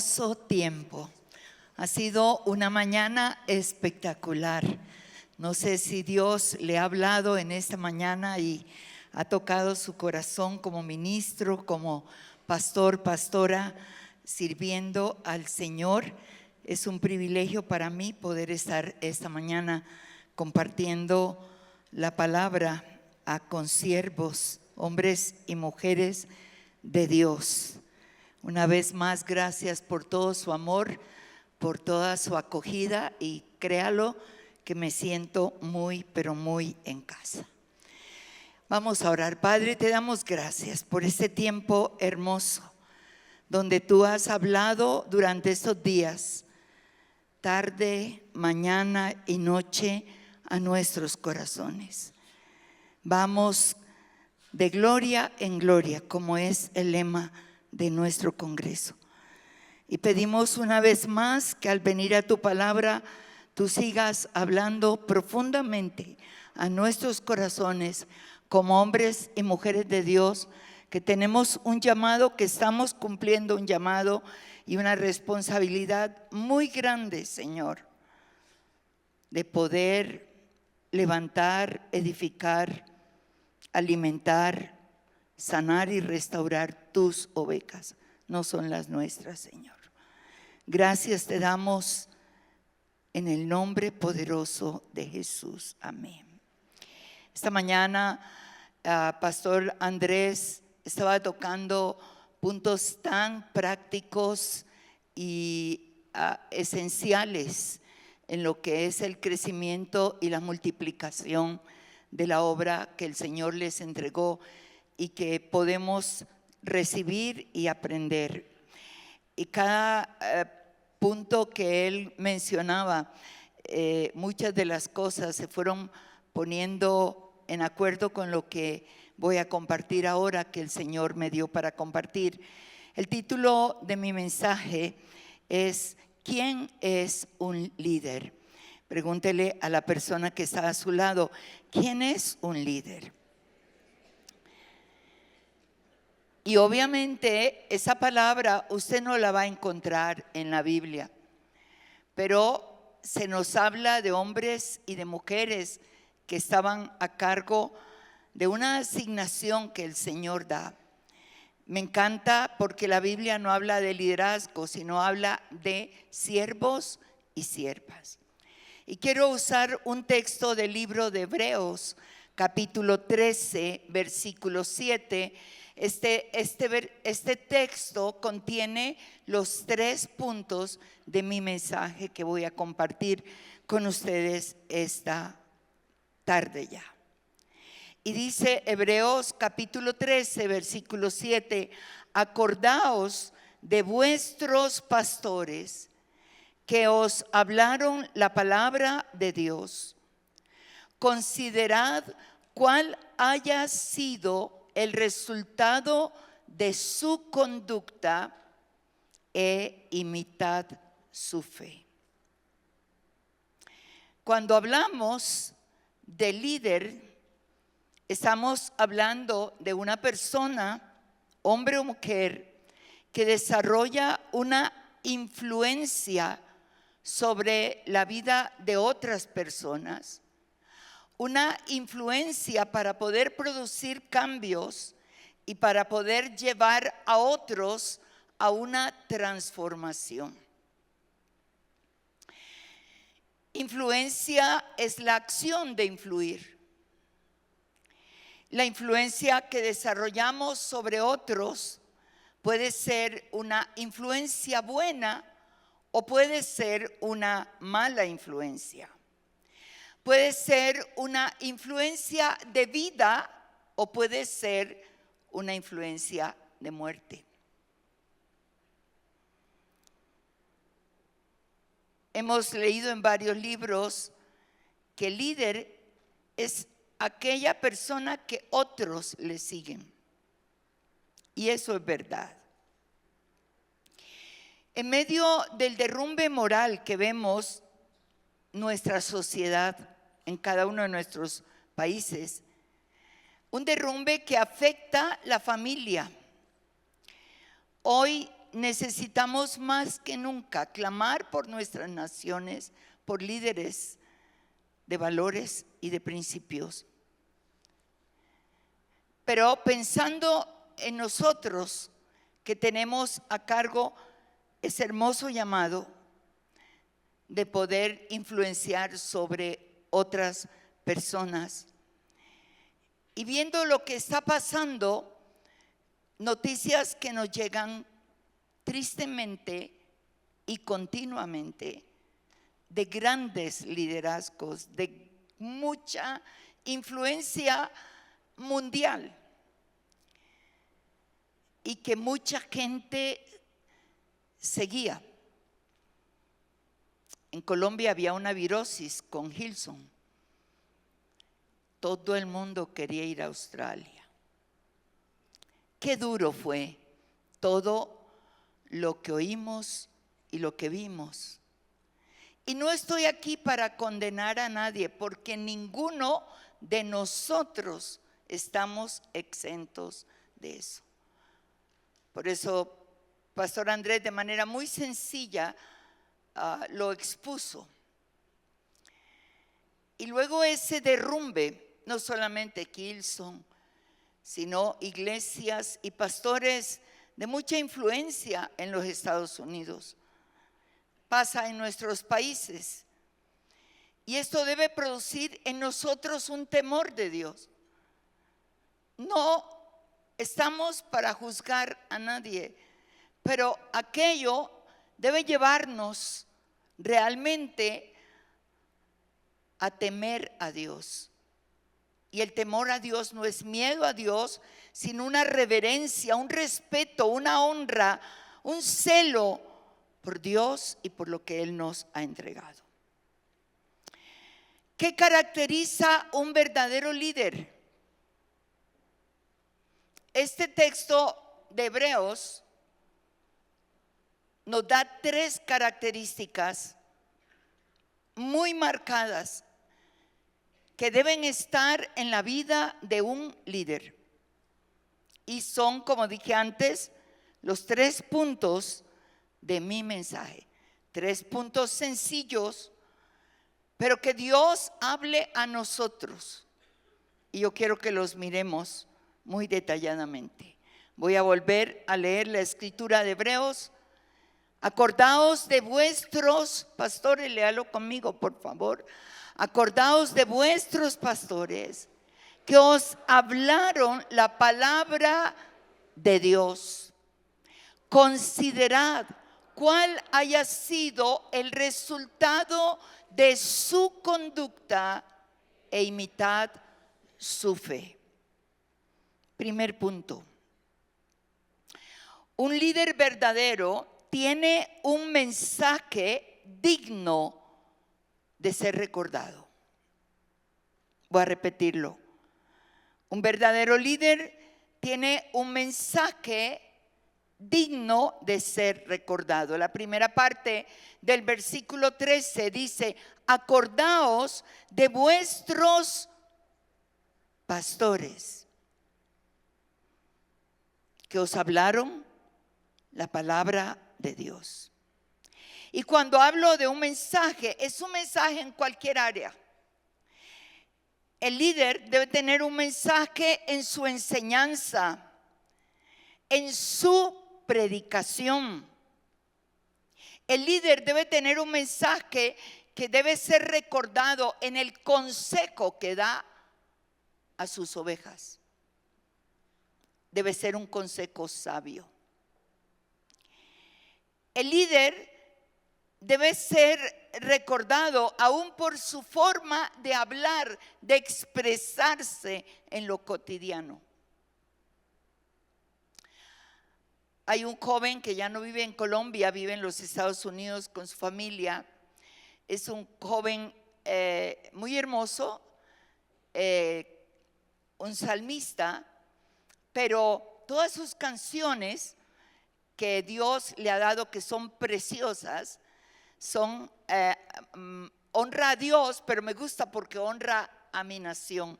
hermoso tiempo. Ha sido una mañana espectacular. No sé si Dios le ha hablado en esta mañana y ha tocado su corazón como ministro, como pastor, pastora, sirviendo al Señor. Es un privilegio para mí poder estar esta mañana compartiendo la palabra a consiervos, hombres y mujeres de Dios. Una vez más, gracias por todo su amor, por toda su acogida, y créalo que me siento muy, pero muy en casa. Vamos a orar. Padre, te damos gracias por este tiempo hermoso, donde tú has hablado durante estos días, tarde, mañana y noche, a nuestros corazones. Vamos de gloria en gloria, como es el lema de nuestro congreso. Y pedimos una vez más que al venir a tu palabra, tú sigas hablando profundamente a nuestros corazones como hombres y mujeres de Dios, que tenemos un llamado, que estamos cumpliendo un llamado y una responsabilidad muy grande, Señor, de poder levantar, edificar, alimentar, sanar y restaurar tus ovejas. No son las nuestras, Señor. Gracias te damos en el nombre poderoso de Jesús. Amén. Esta mañana, Pastor Andrés estaba tocando puntos tan prácticos y esenciales en lo que es el crecimiento y la multiplicación de la obra que el Señor les entregó y que podemos recibir y aprender. Y cada punto que él mencionaba, muchas de las cosas se fueron poniendo en acuerdo con lo que voy a compartir ahora, que el Señor me dio para compartir. El título de mi mensaje es ¿quién es un líder? Pregúntele a la persona que está a su lado, ¿quién es un líder? Y obviamente esa palabra usted no la va a encontrar en la Biblia, pero se nos habla de hombres y de mujeres que estaban a cargo de una asignación que el Señor da. Me encanta porque la Biblia no habla de liderazgo, sino habla de siervos y siervas. Y quiero usar un texto del libro de Hebreos, capítulo 13, versículo 7. Este texto contiene los 3 puntos de mi mensaje que voy a compartir con ustedes esta tarde ya. Y dice Hebreos capítulo 13, versículo 7, acordaos de vuestros pastores que os hablaron la palabra de Dios. Considerad cuál haya sido el resultado de su conducta e imitad su fe. Cuando hablamos de líder, estamos hablando de una persona, hombre o mujer, que desarrolla una influencia sobre la vida de otras personas, una influencia para poder producir cambios y para poder llevar a otros a una transformación. Influencia es la acción de influir. La influencia que desarrollamos sobre otros puede ser una influencia buena o puede ser una mala influencia. Puede ser una influencia de vida o puede ser una influencia de muerte. Hemos leído en varios libros que el líder es aquella persona que otros le siguen. Y eso es verdad. En medio del derrumbe moral que vemos nuestra sociedad en cada uno de nuestros países, un derrumbe que afecta la familia. Hoy necesitamos más que nunca clamar por nuestras naciones, por líderes de valores y de principios. Pero pensando en nosotros que tenemos a cargo ese hermoso llamado de poder influenciar sobre otras personas, y viendo lo que está pasando, noticias que nos llegan tristemente y continuamente de grandes liderazgos, de mucha influencia mundial, y que mucha gente seguía. En Colombia había una virosis con Hilson. Todo el mundo quería ir a Australia. Qué duro fue todo lo que oímos y lo que vimos. Y no estoy aquí para condenar a nadie, porque ninguno de nosotros estamos exentos de eso. Por eso, Pastor Andrés, de manera muy sencilla, lo expuso. Y luego ese derrumbe, no solamente Hillsong, sino iglesias y pastores de mucha influencia en los Estados Unidos. Pasa en nuestros países. Y esto debe producir en nosotros un temor de Dios. No estamos para juzgar a nadie, pero aquello debe llevarnos realmente a temer a Dios. Y el temor a Dios no es miedo a Dios, sino una reverencia, un respeto, una honra, un celo por Dios y por lo que Él nos ha entregado. ¿Qué caracteriza un verdadero líder? Este texto de Hebreos nos da 3 características muy marcadas que deben estar en la vida de un líder. Y son, como dije antes, los 3 puntos de mi mensaje. 3 puntos sencillos, pero que Dios hable a nosotros. Y yo quiero que los miremos muy detalladamente. Voy a volver a leer la escritura de Hebreos. Acordaos de vuestros pastores, léalo conmigo por favor. Acordaos de vuestros pastores que os hablaron la palabra de Dios. Considerad cuál haya sido el resultado de su conducta e imitad su fe. Primer punto. Un líder verdadero tiene un mensaje digno de ser recordado. Voy a repetirlo. Un verdadero líder tiene un mensaje digno de ser recordado. La primera parte del versículo 13 dice: acordaos de vuestros pastores que os hablaron la palabra de Dios. Y cuando hablo de un mensaje, es un mensaje en cualquier área. El líder debe tener un mensaje en su enseñanza, en su predicación. El líder debe tener un mensaje que debe ser recordado en el consejo que da a sus ovejas. Debe ser un consejo sabio. El líder debe ser recordado aún por su forma de hablar, de expresarse en lo cotidiano. Hay un joven que ya no vive en Colombia, vive en los Estados Unidos con su familia. Es un joven muy hermoso, un salmista, pero todas sus canciones que Dios le ha dado, que son preciosas, son honra a Dios, pero me gusta porque honra a mi nación.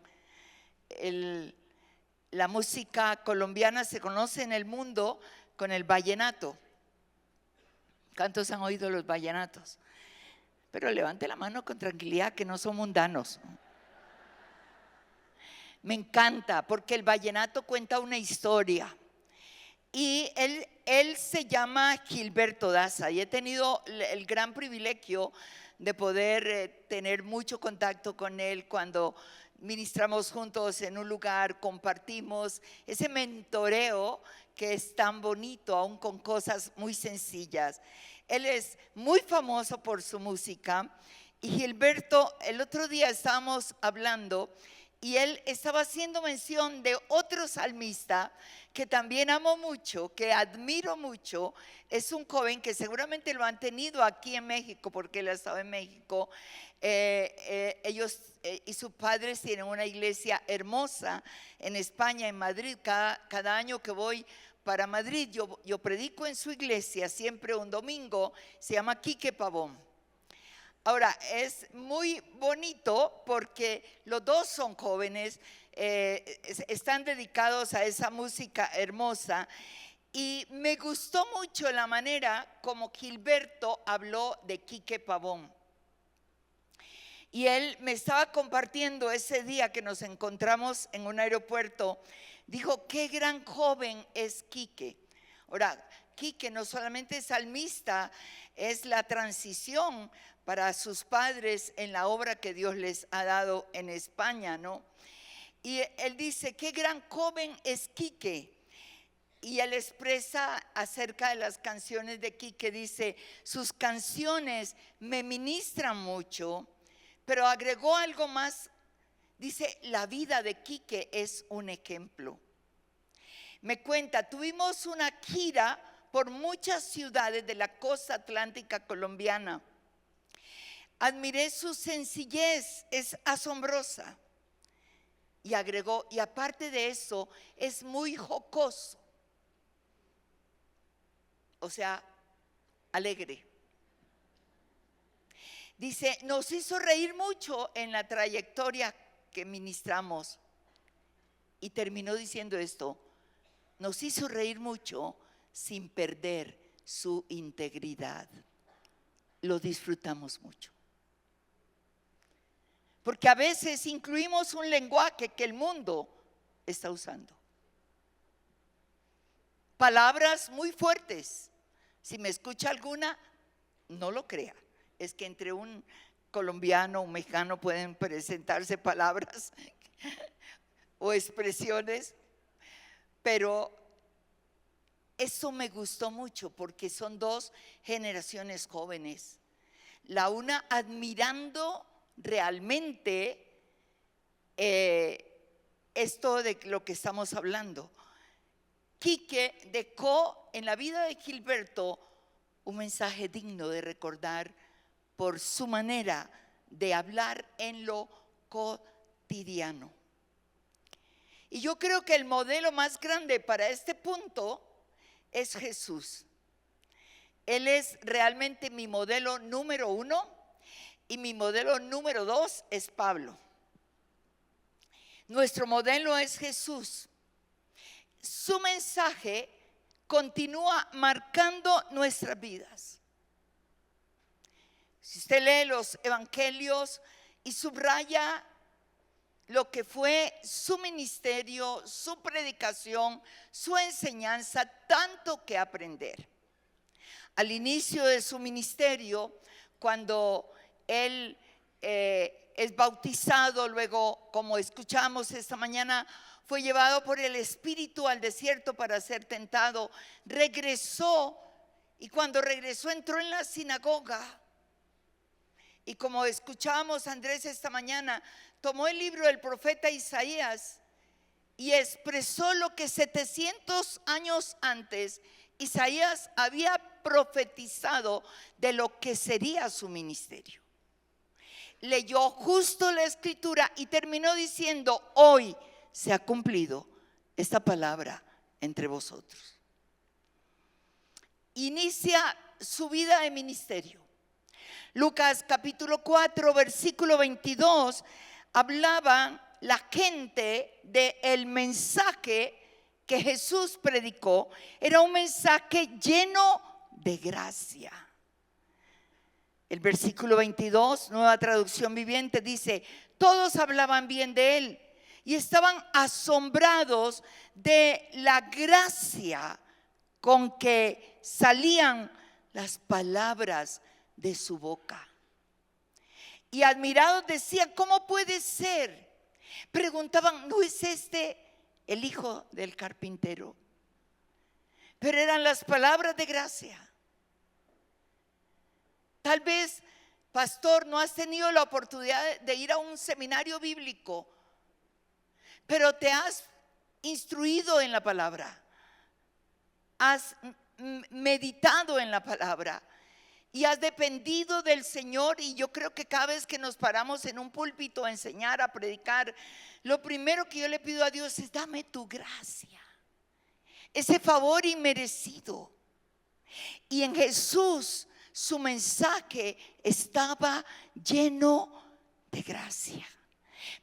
La música colombiana se conoce en el mundo con el vallenato, ¿Cuántos han oído los vallenatos? Pero levante la mano con tranquilidad, que no son mundanos. Me encanta porque el vallenato cuenta una historia. Y él se llama Gilberto Daza y he tenido el gran privilegio de poder tener mucho contacto con él cuando ministramos juntos en un lugar, compartimos ese mentoreo que es tan bonito, aún con cosas muy sencillas. Él es muy famoso por su música y Gilberto, el otro día estábamos hablando y él estaba haciendo mención de otro salmista que también amo mucho, que admiro mucho. Es un joven que seguramente lo han tenido aquí en México porque él ha estado en México. Ellos y sus padres tienen una iglesia hermosa en España, en Madrid. Cada año que voy para Madrid, yo predico en su iglesia siempre un domingo. Se llama Quique Pavón. Ahora, es muy bonito porque los dos son jóvenes, están dedicados a esa música hermosa y me gustó mucho la manera como Gilberto habló de Quique Pavón. Y él me estaba compartiendo ese día que nos encontramos en un aeropuerto, dijo, qué gran joven es Quique. Ahora, Quique no solamente es salmista, es la transición para sus padres en la obra que Dios les ha dado en España, ¿no? Y él dice, qué gran joven es Quique. Y él expresa acerca de las canciones de Quique, dice, sus canciones me ministran mucho, pero agregó algo más, dice, la vida de Quique es un ejemplo. Me cuenta, tuvimos una gira por muchas ciudades de la costa atlántica colombiana. Admiré su sencillez, es asombrosa. Y agregó, y aparte de eso, es muy jocoso. O sea, alegre. Dice, nos hizo reír mucho en la trayectoria que ministramos. Y terminó diciendo esto, nos hizo reír mucho sin perder su integridad. Lo disfrutamos mucho. Porque a veces incluimos un lenguaje que el mundo está usando. Palabras muy fuertes. Si me escucha alguna, no lo crea. Es que entre un colombiano, un mexicano pueden presentarse palabras o expresiones, pero eso me gustó mucho porque son dos generaciones jóvenes. La una admirando realmente esto de lo que estamos hablando. Quique dejó en la vida de Gilberto un mensaje digno de recordar por su manera de hablar en lo cotidiano. Y yo creo que el modelo más grande para este punto es Jesús. Él es realmente mi modelo número uno. Y mi modelo número 2 es Pablo. Nuestro modelo es Jesús. Su mensaje continúa marcando nuestras vidas. Si usted lee los evangelios y subraya lo que fue su ministerio, su predicación, su enseñanza, tanto que aprender. Al inicio de su ministerio, cuando él es bautizado, luego, como escuchamos esta mañana, fue llevado por el Espíritu al desierto para ser tentado. Regresó y cuando regresó entró en la sinagoga. Y como escuchamos Andrés esta mañana, tomó el libro del profeta Isaías y expresó lo que 700 años antes Isaías había profetizado de lo que sería su ministerio. Leyó justo la escritura y terminó diciendo, hoy se ha cumplido esta palabra entre vosotros. Inicia su vida de ministerio. Lucas capítulo 4 versículo 22 hablaba la gente del mensaje que Jesús predicó. Era un mensaje lleno de gracia. El versículo 22, Nueva Traducción Viviente, dice: todos hablaban bien de él y estaban asombrados de la gracia con que salían las palabras de su boca. Y admirados decían: ¿cómo puede ser? Preguntaban: ¿no es este el hijo del carpintero? Pero eran las palabras de gracia. Tal vez, pastor, no has tenido la oportunidad de ir a un seminario bíblico, pero te has instruido en la palabra, has meditado en la palabra y has dependido del Señor. Y yo creo que cada vez que nos paramos en un púlpito a enseñar, a predicar, lo primero que yo le pido a Dios es: dame tu gracia, ese favor inmerecido. Y en Jesús, su mensaje estaba lleno de gracia.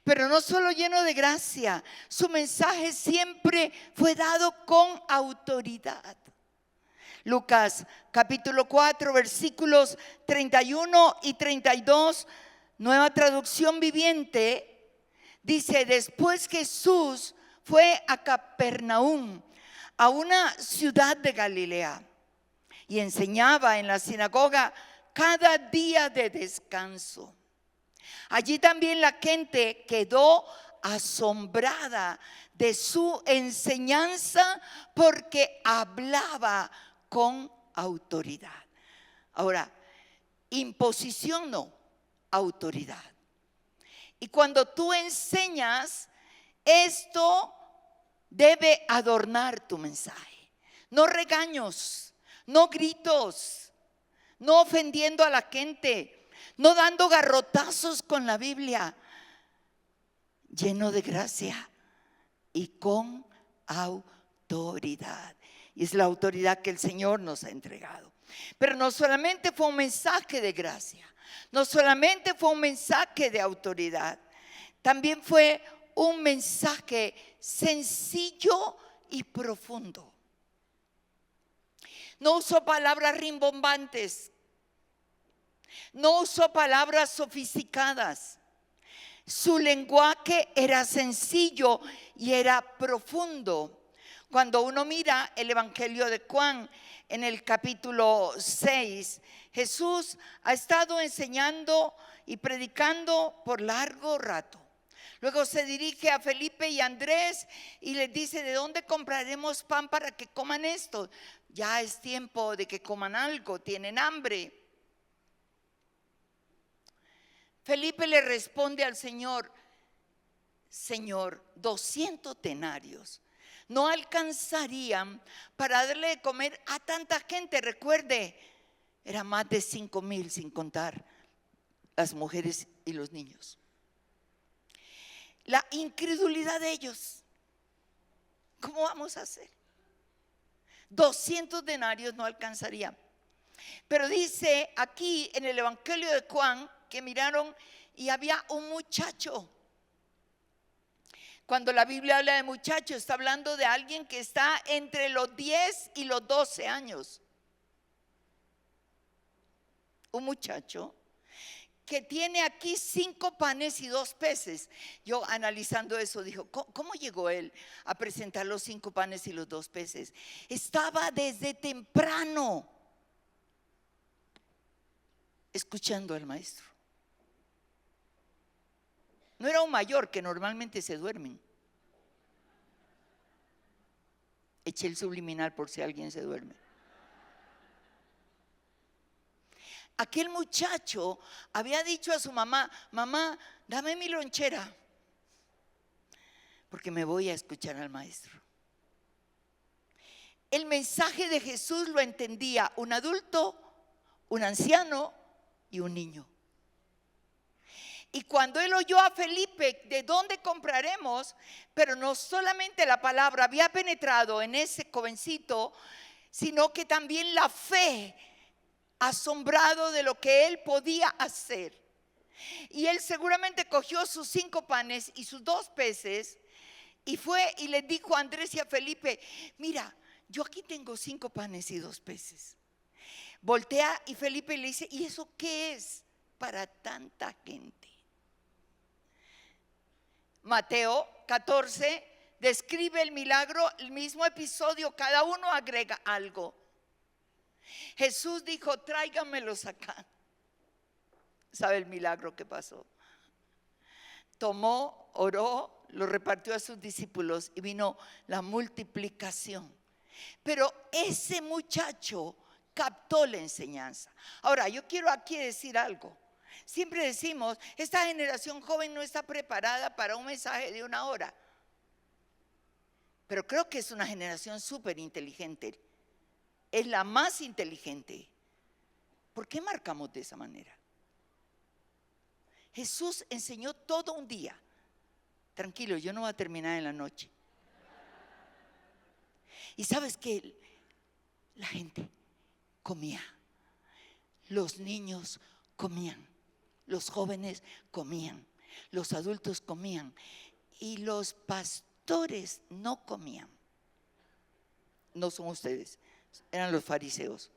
Pero no solo lleno de gracia, su mensaje siempre fue dado con autoridad. Lucas capítulo 4, versículos 31 y 32, Nueva Traducción Viviente, dice: después Jesús fue a Capernaum, a una ciudad de Galilea, y enseñaba en la sinagoga cada día de descanso. Allí también la gente quedó asombrada de su enseñanza, porque hablaba con autoridad. Ahora, imposición no, autoridad. Y cuando tú enseñas, esto debe adornar tu mensaje. No regaños, no gritos, no ofendiendo a la gente, no dando garrotazos con la Biblia. Lleno de gracia y con autoridad. Y es la autoridad que el Señor nos ha entregado. Pero no solamente fue un mensaje de gracia, no solamente fue un mensaje de autoridad, también fue un mensaje sencillo y profundo. No usó palabras rimbombantes, no usó palabras sofisticadas. Su lenguaje era sencillo y era profundo. Cuando uno mira el Evangelio de Juan en el capítulo 6, Jesús ha estado enseñando y predicando por largo rato. Luego se dirige a Felipe y Andrés y les dice: ¿de dónde compraremos pan para que coman esto? Ya es tiempo de que coman algo, tienen hambre. Felipe le responde al Señor: Señor, 200 denarios no alcanzarían para darle de comer a tanta gente. Recuerde, era más de 5,000, sin contar las mujeres y los niños. La incredulidad de ellos: ¿cómo vamos a hacer? 200 denarios no alcanzarían. Pero dice aquí en el Evangelio de Juan que miraron y había un muchacho. Cuando la Biblia habla de muchacho, está hablando de alguien que está entre los 10 y los 12 años. Un muchacho que tiene aquí 5 panes y 2 peces. Yo, analizando eso, dijo: ¿cómo llegó él a presentar los 5 panes y los 2 peces? Estaba desde temprano escuchando al maestro. No era un mayor, que normalmente se duermen. Eché el subliminal por si alguien se duerme. Aquel muchacho había dicho a su mamá: mamá, dame mi lonchera, porque me voy a escuchar al maestro. El mensaje de Jesús lo entendía un adulto, un anciano y un niño. Y cuando él oyó a Felipe: ¿de dónde compraremos? Pero no solamente la palabra había penetrado en ese jovencito, sino que también la fe, asombrado de lo que él podía hacer. Y él seguramente cogió sus 5 panes y sus 2 peces y fue y les dijo a Andrés y a Felipe: mira, yo aquí tengo 5 panes y 2 peces. Voltea y Felipe le dice: ¿y eso qué es para tanta gente? Mateo 14 describe el milagro, el mismo episodio, cada uno agrega algo. Jesús dijo: tráiganmelos acá. ¿Sabe el milagro que pasó? Tomó, oró, lo repartió a sus discípulos y vino la multiplicación. Pero ese muchacho captó la enseñanza. Ahora, yo quiero aquí decir algo. Siempre decimos: esta generación joven no está preparada para un mensaje de 1 hora. Pero creo que es una generación súper inteligente. Es la más inteligente. ¿Por qué marcamos de esa manera? Jesús enseñó todo un día. Tranquilo, yo no voy a terminar en la noche. Y sabes que la gente comía, los niños comían, los jóvenes comían, los adultos comían y los pastores no comían. No son ustedes, eran los fariseos.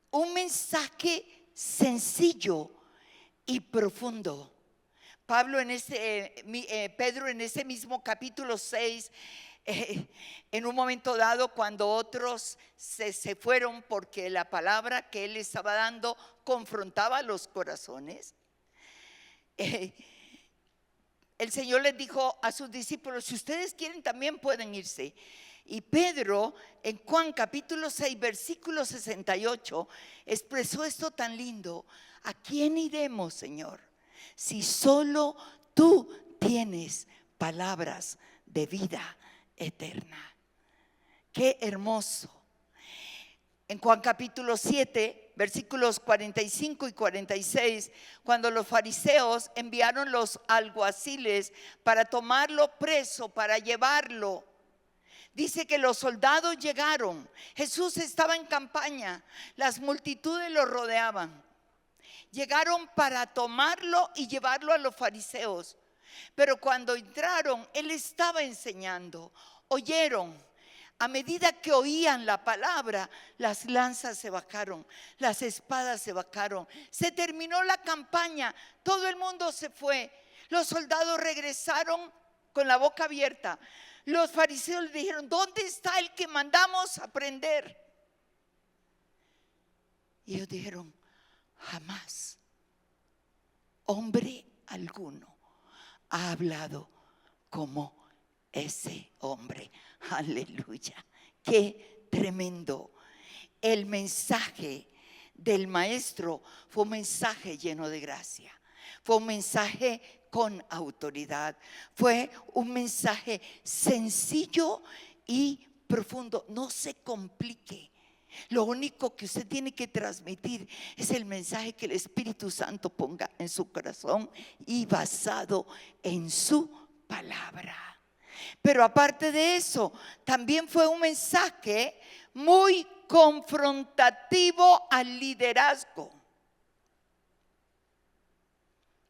Un mensaje sencillo y profundo. Pedro en ese mismo capítulo 6, en un momento dado, cuando otros se fueron porque la palabra que él estaba dando confrontaba los corazones, el Señor les dijo a sus discípulos: si ustedes quieren también pueden irse. Y Pedro, en Juan capítulo 6 versículo 68, expresó esto tan lindo: ¿a quién iremos, Señor, si solo tú tienes palabras de vida eterna? Qué hermoso. En Juan capítulo 7 versículos 45 y 46, cuando los fariseos enviaron los alguaciles para tomarlo preso, para llevarlo, dice que los soldados llegaron. Jesús estaba en campaña, las multitudes lo rodeaban. Llegaron para tomarlo y llevarlo a los fariseos. Pero cuando entraron, él estaba enseñando. Oyeron, a medida que oían la palabra, las lanzas se bajaron, las espadas se bajaron. Se terminó la campaña, todo el mundo se fue. Los soldados regresaron con la boca abierta. Los fariseos le dijeron: ¿dónde está el que mandamos a prender? Y ellos dijeron: jamás hombre alguno ha hablado como ese hombre. Aleluya, qué tremendo. El mensaje del maestro fue un mensaje lleno de gracia, fue un mensaje con autoridad, fue un mensaje sencillo y profundo. No se complique. Lo único que usted tiene que transmitir es el mensaje que el Espíritu Santo ponga en su corazón y basado en su palabra. Pero aparte de eso, también fue un mensaje muy confrontativo al liderazgo.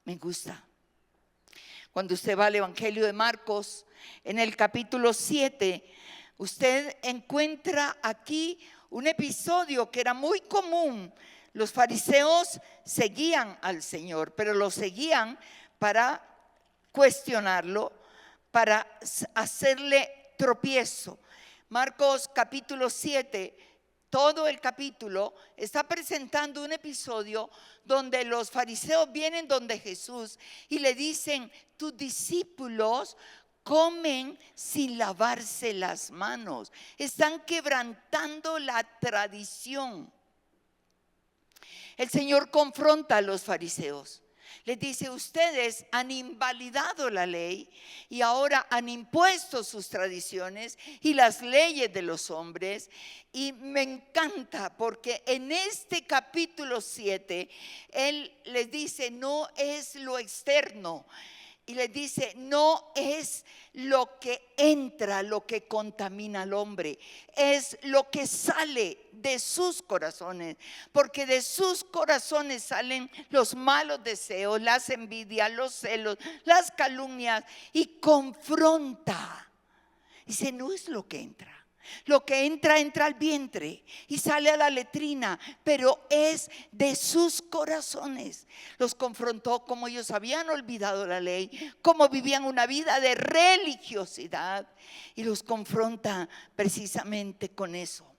Me gusta. Cuando usted va al Evangelio de Marcos, en el capítulo 7, usted encuentra aquí un episodio que era muy común. Los fariseos seguían al Señor, pero lo seguían para cuestionarlo, para hacerle tropiezo. Marcos capítulo 7, todo el capítulo está presentando un episodio donde los fariseos vienen donde Jesús y le dicen: tus discípulos comen sin lavarse las manos, están quebrantando la tradición. El Señor confronta a los fariseos. Les dice: ustedes han invalidado la ley y ahora han impuesto sus tradiciones y las leyes de los hombres. Y me encanta porque en este capítulo 7 Él les dice: no es lo externo. Y les dice: no es lo que entra lo que contamina al hombre, es lo que sale de sus corazones, porque de sus corazones salen los malos deseos, las envidias, los celos, las calumnias, y confronta. Dice: no es lo que entra, Lo que entra, entra al vientre y sale a la letrina, pero es de sus corazones. Los confrontó como ellos habían olvidado la ley, como vivían una vida de religiosidad, y los confronta precisamente con eso.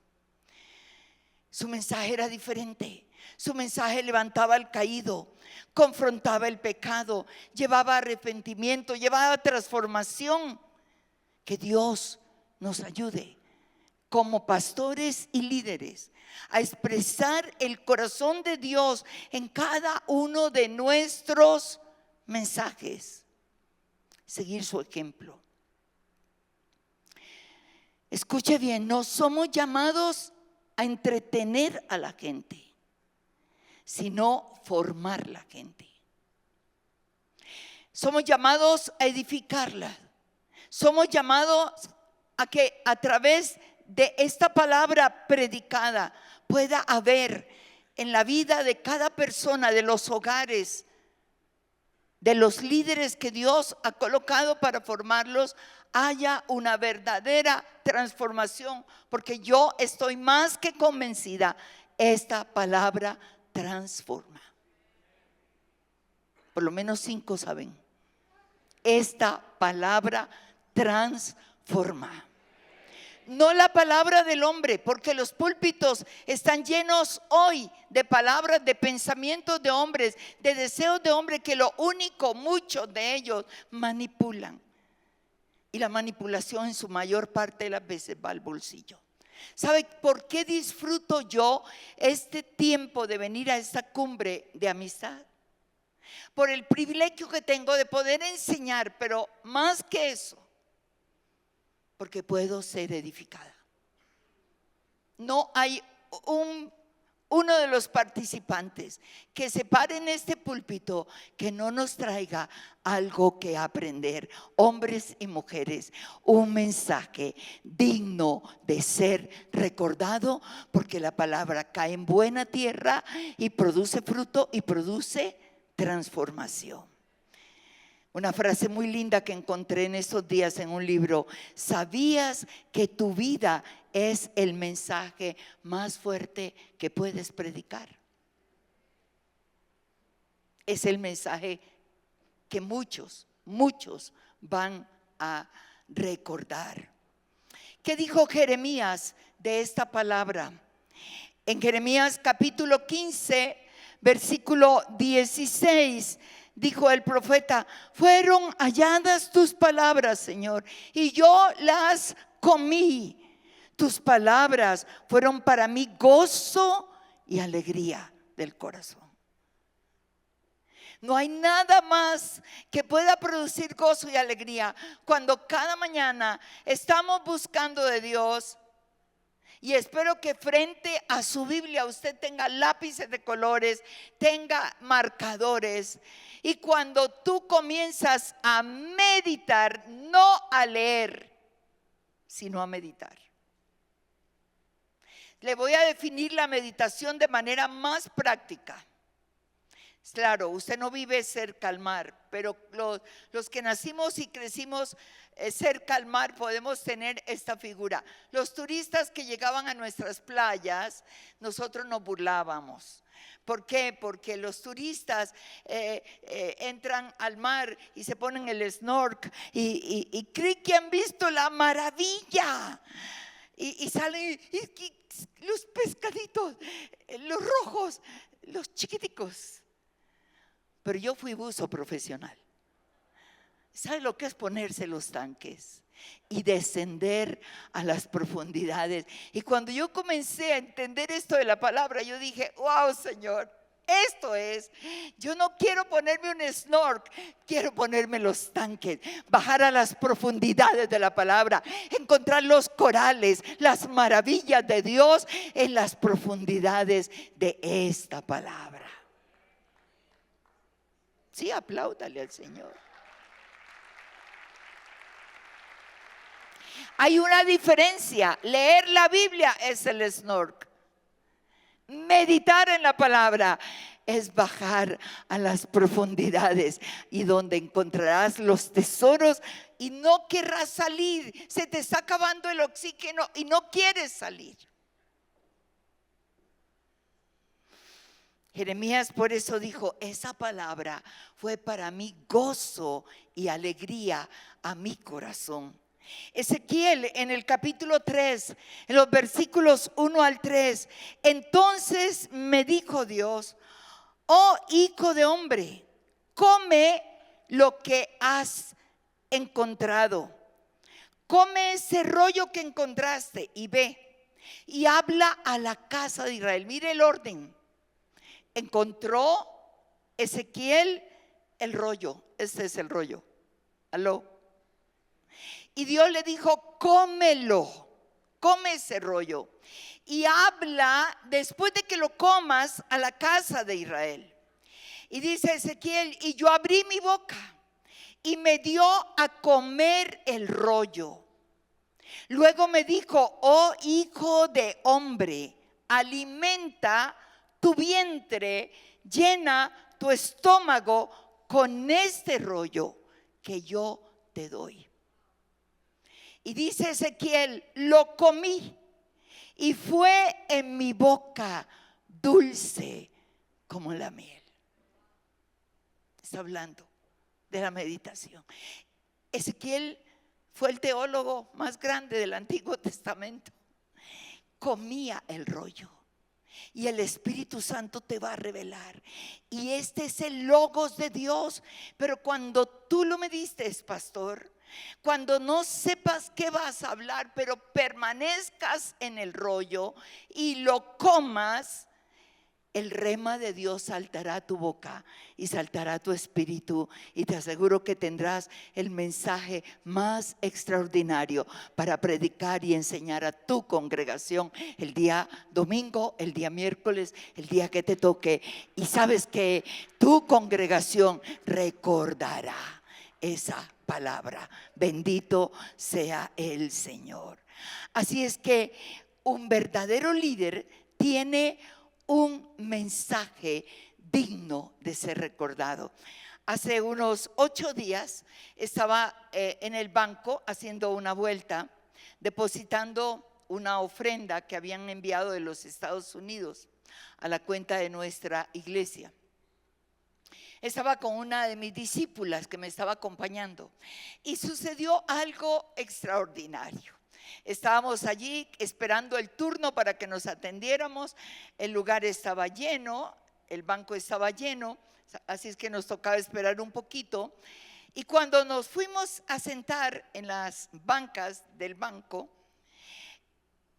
Su mensaje era diferente. Su mensaje levantaba al caído, confrontaba el pecado, llevaba arrepentimiento, llevaba transformación. Que Dios nos ayude como pastores y líderes a expresar el corazón de Dios en cada uno de nuestros mensajes. Seguir su ejemplo. Escuche bien, no somos llamados a entretener a la gente, sino formar la gente. Somos llamados a edificarla. Somos llamados a que a través de esta palabra predicada pueda haber en la vida de cada persona, de los hogares, de los líderes que Dios ha colocado para formarlos, haya una verdadera transformación, porque yo estoy más que convencida, esta palabra transforma. Por lo menos 5 saben. Esta palabra transforma. No la palabra del hombre, porque los púlpitos están llenos hoy de palabras, de pensamientos de hombres, de deseos de hombres, que lo único, muchos de ellos manipulan. Y la manipulación en su mayor parte de las veces va al bolsillo. ¿Sabe por qué disfruto yo este tiempo de venir a esta cumbre de amistad? Por el privilegio que tengo de poder enseñar, pero más que eso, porque puedo ser edificada. No hay uno de los participantes que se pare en este púlpito que no nos traiga algo que aprender. Hombres y mujeres, un mensaje digno de ser recordado, porque la palabra cae en buena tierra y produce fruto y produce transformación. Una frase muy linda que encontré en estos días en un libro: ¿sabías que tu vida es el mensaje más fuerte que puedes predicar? Es el mensaje que muchos van a recordar. ¿Qué dijo Jeremías de esta palabra? En Jeremías capítulo 15, versículo 16, dijo el profeta: fueron halladas tus palabras, Señor, y yo las comí. Tus palabras fueron para mí gozo y alegría del corazón. No hay nada más que pueda producir gozo y alegría cuando cada mañana estamos buscando de Dios. Y espero que frente a su Biblia usted tenga lápices de colores, tenga marcadores. Y cuando tú comienzas a meditar, no a leer, sino a meditar. Le voy a definir la meditación de manera más práctica. Claro, usted no vive cerca al mar, pero los que nacimos y crecimos cerca al mar podemos tener esta figura. Los turistas que llegaban a nuestras playas, nosotros nos burlábamos. ¿Por qué? Porque los turistas entran al mar y se ponen el snorkel y creen que han visto la maravilla. Y salen los pescaditos, los rojos, los chiquiticos. Pero yo fui buzo profesional. ¿Sabe lo que es ponerse los tanques y descender a las profundidades? Y cuando yo comencé a entender esto de la palabra, yo dije: wow, Señor, esto es. Yo no quiero ponerme un snorkel, quiero ponerme los tanques, bajar a las profundidades de la palabra, encontrar los corales, las maravillas de Dios en las profundidades de esta palabra. Sí, apláudale al Señor. Hay una diferencia. Leer la Biblia es el snorkel. Meditar en la palabra es bajar a las profundidades y donde encontrarás los tesoros y no querrás salir. Se te está acabando el oxígeno y no quieres salir. Jeremías por eso dijo: esa palabra fue para mí gozo y alegría a mi corazón. Ezequiel en el capítulo 3, en los versículos 1 al 3, entonces me dijo Dios: oh hijo de hombre, come lo que has encontrado, come ese rollo que encontraste y ve y habla a la casa de Israel. Mire el orden. Encontró Ezequiel el rollo. Este es el rollo. Aló. Y Dios le dijo: cómelo, come ese rollo y habla después de que lo comas a la casa de Israel. Y dice Ezequiel: y yo abrí mi boca y me dio a comer el rollo. Luego me dijo: oh hijo de hombre, alimenta tu vientre, llena tu estómago con este rollo que yo te doy. Y dice Ezequiel: lo comí y fue en mi boca dulce como la miel. Está hablando de la meditación. Ezequiel fue el teólogo más grande del Antiguo Testamento. Comía el rollo. Y el Espíritu Santo te va a revelar. Y este es el logos de Dios. Pero cuando tú lo medites, pastor, cuando no sepas qué vas a hablar, pero permanezcas en el rollo y lo comas, el rema de Dios saltará a tu boca y saltará a tu espíritu, y te aseguro que tendrás el mensaje más extraordinario para predicar y enseñar a tu congregación el día domingo, el día miércoles, el día que te toque. Y sabes que tu congregación recordará esa palabra. Bendito sea el Señor. Así es que un verdadero líder tiene un mensaje digno de ser recordado. Hace unos 8 días estaba en el banco haciendo una vuelta, depositando una ofrenda que habían enviado de los Estados Unidos a la cuenta de nuestra iglesia. Estaba con una de mis discípulas que me estaba acompañando y sucedió algo extraordinario. Estábamos allí esperando el turno para que nos atendiéramos. El lugar estaba lleno, el banco estaba lleno, así es que nos tocaba esperar un poquito. Y cuando nos fuimos a sentar en las bancas del banco,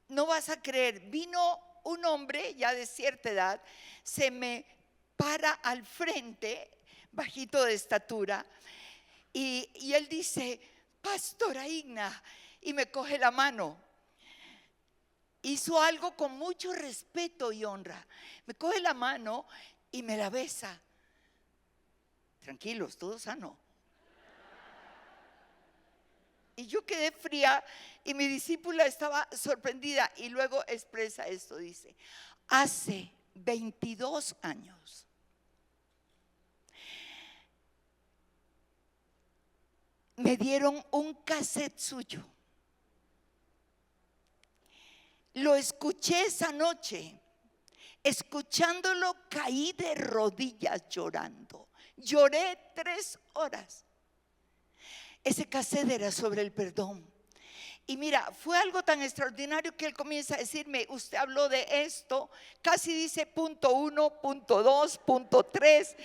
no vas a creer, vino un hombre ya de cierta edad, se me para al frente, bajito de estatura, y él dice: pastora Igna, y me coge la mano. Hizo algo con mucho respeto y honra. Me coge la mano y me la besa. Tranquilos, todo sano. Y yo quedé fría y mi discípula estaba sorprendida, y luego expresa esto, dice: hace 22 años me dieron un cassette suyo. Lo escuché esa noche. Escuchándolo caí de rodillas llorando. Lloré 3 horas. Ese cassette era sobre el perdón. Y mira, fue algo tan extraordinario que él comienza a decirme: usted habló de esto, casi dice punto 1, punto 2, punto 3,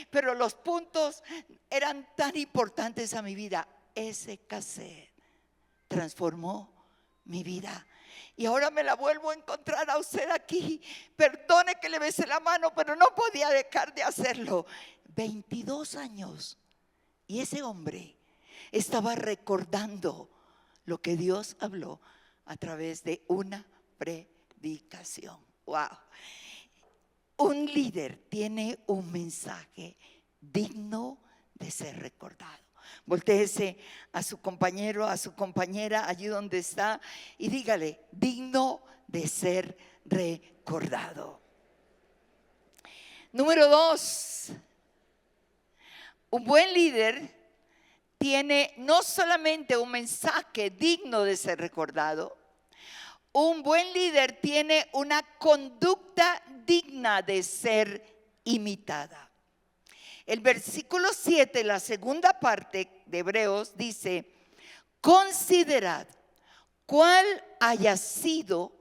pero los puntos eran tan importantes a mi vida. Ese cassette transformó mi vida. Y ahora me la vuelvo a encontrar a usted aquí. Perdone que le besé la mano, pero no podía dejar de hacerlo. 22 años. Y ese hombre estaba recordando lo que Dios habló a través de una predicación. Wow. Un líder tiene un mensaje digno de ser recordado. Voltéese a su compañero, a su compañera allí donde está y dígale: digno de ser recordado. Número 2, un buen líder tiene no solamente un mensaje digno de ser recordado, un buen líder tiene una conducta digna de ser imitada. El versículo 7, la segunda parte de Hebreos dice: considerad cuál haya sido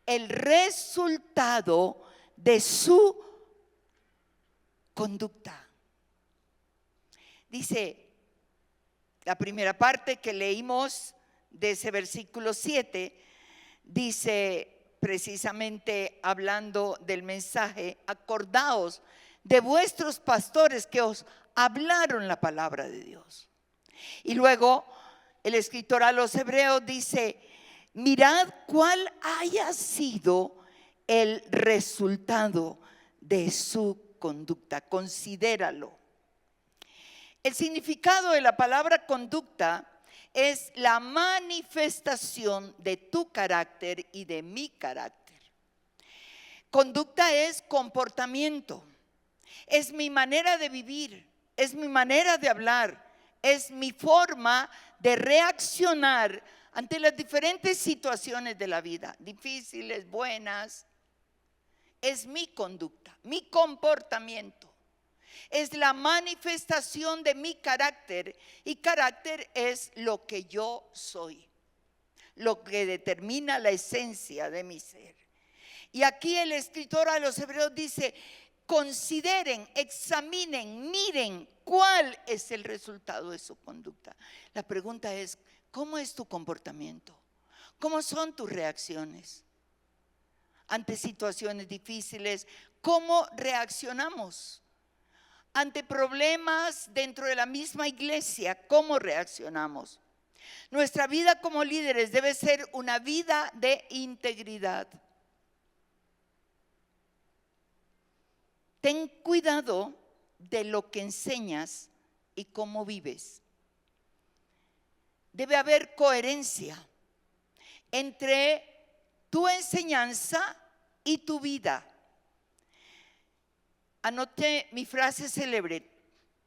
el resultado de su conducta. Dice la primera parte que leímos de ese versículo 7, dice precisamente hablando del mensaje: acordaos de vuestros pastores que os hablaron la palabra de Dios. Y luego el escritor a los hebreos dice: mirad cuál haya sido el resultado de su conducta, considéralo. El significado de la palabra conducta es la manifestación de tu carácter y de mi carácter. Conducta es comportamiento, es mi manera de vivir, es mi manera de hablar, es mi forma de reaccionar ante las diferentes situaciones de la vida, difíciles, buenas. Es mi conducta, mi comportamiento. Es la manifestación de mi carácter, y carácter es lo que yo soy, lo que determina la esencia de mi ser. Y aquí el escritor a los hebreos dice: consideren, examinen, miren cuál es el resultado de su conducta. La pregunta es: ¿cómo es tu comportamiento? ¿Cómo son tus reacciones ante situaciones difíciles? ¿Cómo reaccionamos ante problemas dentro de la misma iglesia? ¿Cómo reaccionamos? Nuestra vida como líderes debe ser una vida de integridad. Ten cuidado de lo que enseñas y cómo vives. Debe haber coherencia entre tu enseñanza y tu vida. Anoté mi frase célebre: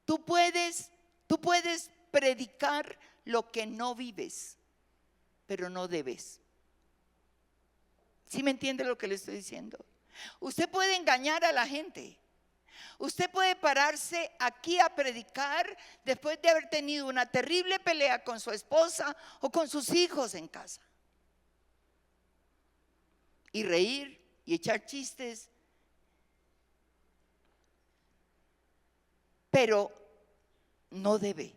tú puedes predicar lo que no vives, pero no debes. ¿Sí me entiende lo que le estoy diciendo? Usted puede engañar a la gente. Usted puede pararse aquí a predicar después de haber tenido una terrible pelea con su esposa o con sus hijos en casa, y reír y echar chistes, pero no debe.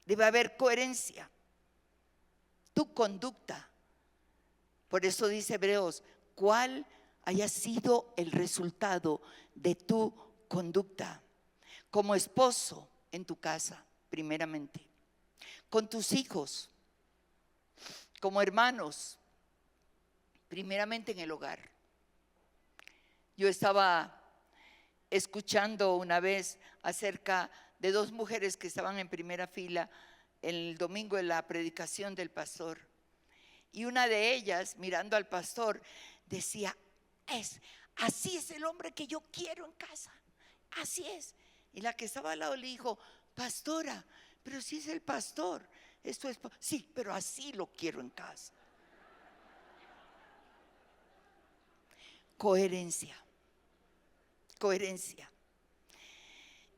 Debe haber coherencia. Tu conducta. Por eso dice Hebreos: ¿cuál haya sido el resultado de tu conducta? Como esposo en tu casa, primeramente, con tus hijos, como hermanos, primeramente en el hogar. Yo estaba escuchando una vez acerca de dos mujeres que estaban en primera fila el domingo de la predicación del pastor, y una de ellas, mirando al pastor, decía: así es el hombre que yo quiero en casa, así es. Y la que estaba al lado le dijo: pastora, pero si es el pastor, es tu esposo. Sí, pero así lo quiero en casa. Coherencia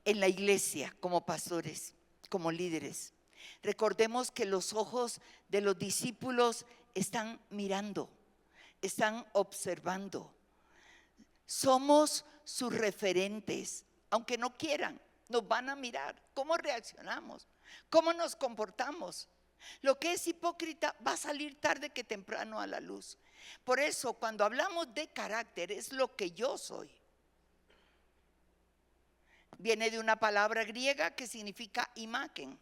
en la iglesia, como pastores, como líderes. Recordemos que los ojos de los discípulos están mirando, están observando. Somos sus referentes, aunque no quieran, nos van a mirar cómo reaccionamos, cómo nos comportamos. Lo que es hipócrita va a salir tarde que temprano a la luz. Por eso, cuando hablamos de carácter, es lo que yo soy. Viene de una palabra griega que significa imagen.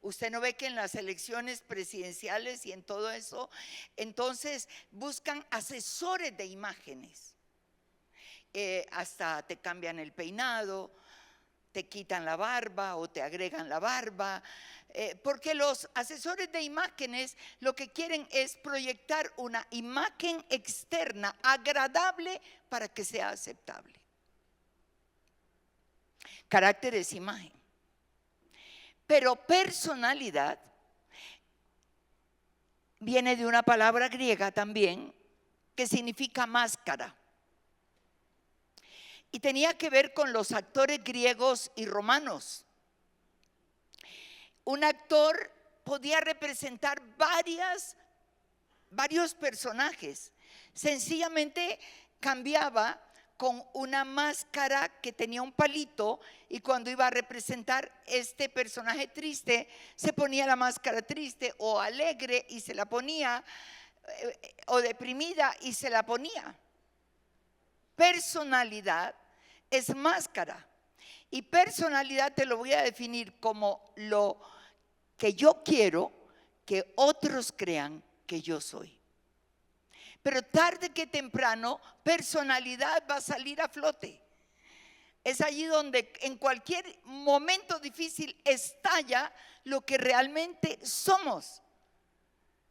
Usted no ve que en las elecciones presidenciales y en todo eso, entonces buscan asesores de imágenes. Hasta te cambian el peinado, te quitan la barba o te agregan la barba, porque los asesores de imágenes lo que quieren es proyectar una imagen externa agradable para que sea aceptable. Carácter es imagen, pero personalidad viene de una palabra griega también que significa máscara. Y tenía que ver con los actores griegos y romanos. Un actor podía representar varios personajes. Sencillamente cambiaba con una máscara que tenía un palito, y cuando iba a representar este personaje triste, se ponía la máscara triste, o alegre y se la ponía, o deprimida y se la ponía. Personalidad es máscara, y personalidad te lo voy a definir como lo que yo quiero que otros crean que yo soy. Pero tarde que temprano, personalidad va a salir a flote. Es allí donde en cualquier momento difícil estalla lo que realmente somos.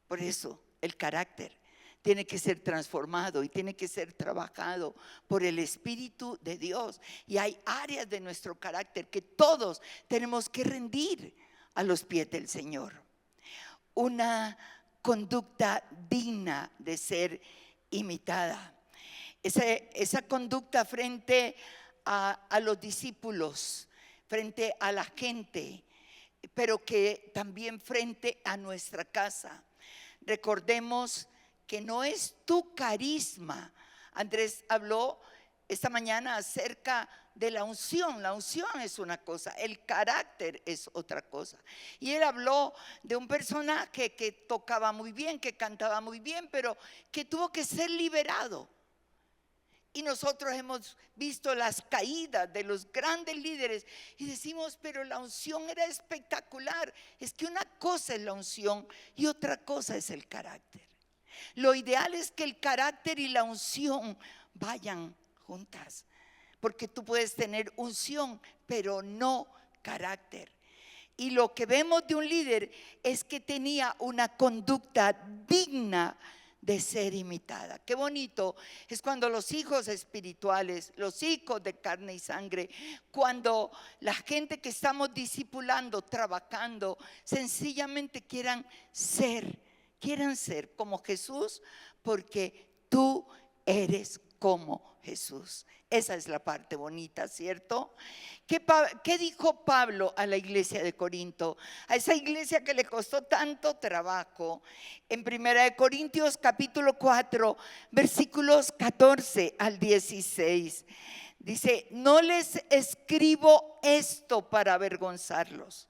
Por eso el carácter tiene que ser transformado y tiene que ser trabajado por el Espíritu de Dios. Y hay áreas de nuestro carácter que todos tenemos que rendir a los pies del Señor. Una conducta digna de ser imitada. Esa conducta frente a los discípulos, frente a la gente, pero que también frente a nuestra casa. Recordemos que no es tu carisma. Andrés habló esta mañana acerca de la unción. La unción es una cosa, el carácter es otra cosa. Y él habló de un personaje que tocaba muy bien, que cantaba muy bien, pero que tuvo que ser liberado. Y nosotros hemos visto las caídas de los grandes líderes y decimos, pero la unción era espectacular. Es que una cosa es la unción y otra cosa es el carácter. Lo ideal es que el carácter y la unción vayan juntas, porque tú puedes tener unción pero no carácter. Y lo que vemos de un líder es que tenía una conducta digna de ser imitada. Qué bonito es cuando los hijos espirituales, los hijos de carne y sangre, cuando la gente que estamos discipulando, trabajando, sencillamente quieran ser como Jesús, porque tú eres como Jesús. Esa es la parte bonita, ¿cierto? ¿Qué dijo Pablo a la iglesia de Corinto? A esa iglesia que le costó tanto trabajo. En 1 Corintios capítulo 4, versículos 14 al 16. Dice, no les escribo esto para avergonzarlos,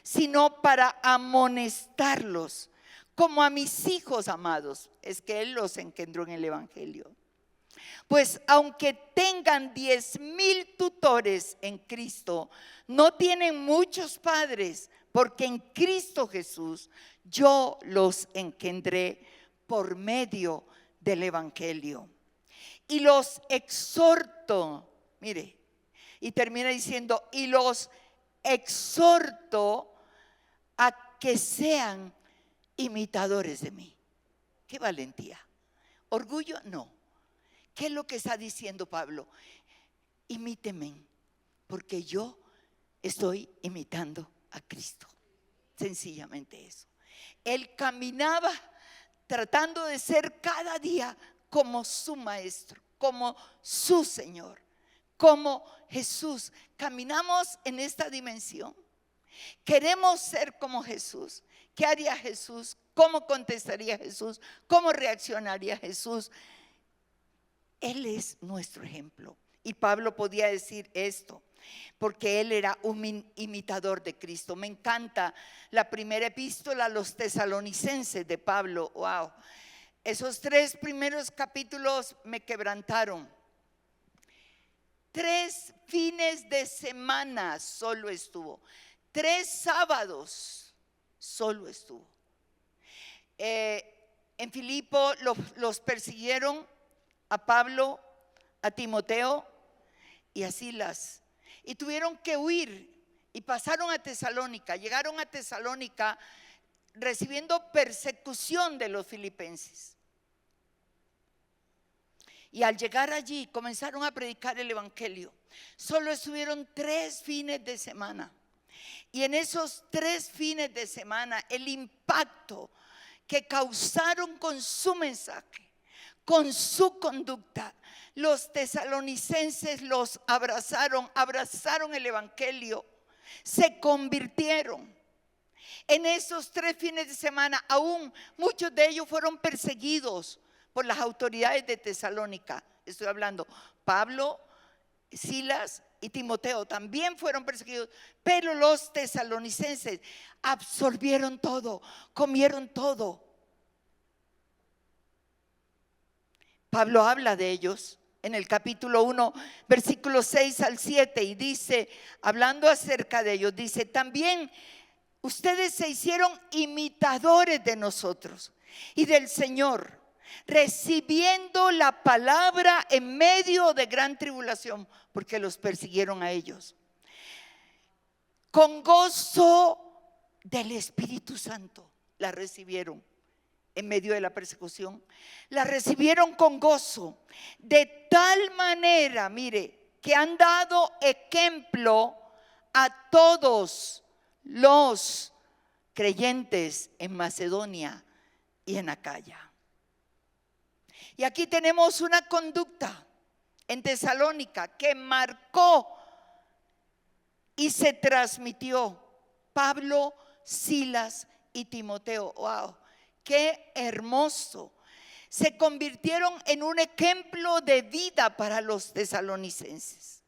sino para amonestarlos como a mis hijos amados. Es que Él los engendró en el Evangelio. Pues aunque tengan 10,000 tutores en Cristo, no tienen muchos padres, porque en Cristo Jesús yo los engendré por medio del Evangelio. Y los exhorto, mire, y termina diciendo, y los exhorto a que sean imitadores de mí. Qué valentía. Orgullo, no. ¿Qué es lo que está diciendo Pablo? Imíteme, porque yo estoy imitando a Cristo. Sencillamente eso. Él caminaba tratando de ser cada día como su maestro, como su Señor, como Jesús. Caminamos en esta dimensión. Queremos ser como Jesús. ¿Qué haría Jesús? ¿Cómo contestaría Jesús? ¿Cómo reaccionaría Jesús? Él es nuestro ejemplo. Y Pablo podía decir esto porque él era un imitador de Cristo. Me encanta la primera epístola a los tesalonicenses de Pablo. Wow, esos 3 primeros capítulos me quebrantaron. 3 fines de semana solo estuvo. 3 sábados solo estuvo. En Filipo los persiguieron a Pablo, a Timoteo y a Silas. y tuvieron que huir y pasaron a Tesalónica. Llegaron a Tesalónica recibiendo persecución de los filipenses. Y al llegar allí comenzaron a predicar el evangelio. Solo estuvieron 3 fines de semana. Y en esos 3 fines de semana, el impacto que causaron con su mensaje, con su conducta, los tesalonicenses los abrazaron el evangelio, se convirtieron. En esos 3 fines de semana, aún muchos de ellos fueron perseguidos por las autoridades de Tesalónica. Estoy hablando, Pablo, Silas y Timoteo también fueron perseguidos, pero los tesalonicenses absorbieron todo, comieron todo. Pablo habla de ellos en el capítulo 1, versículos 6 al 7, y dice, hablando acerca de ellos, dice: también ustedes se hicieron imitadores de nosotros y del Señor, recibiendo la palabra en medio de gran tribulación, porque los persiguieron a ellos, con gozo del Espíritu Santo. La recibieron en medio de la persecución, la recibieron con gozo, de tal manera, mire, que han dado ejemplo a todos los creyentes en Macedonia y en Acaya. Y aquí tenemos una conducta en Tesalónica que marcó y se transmitió. Pablo, Silas y Timoteo. ¡Wow! ¡Qué hermoso! Se convirtieron en un ejemplo de vida para los tesalonicenses.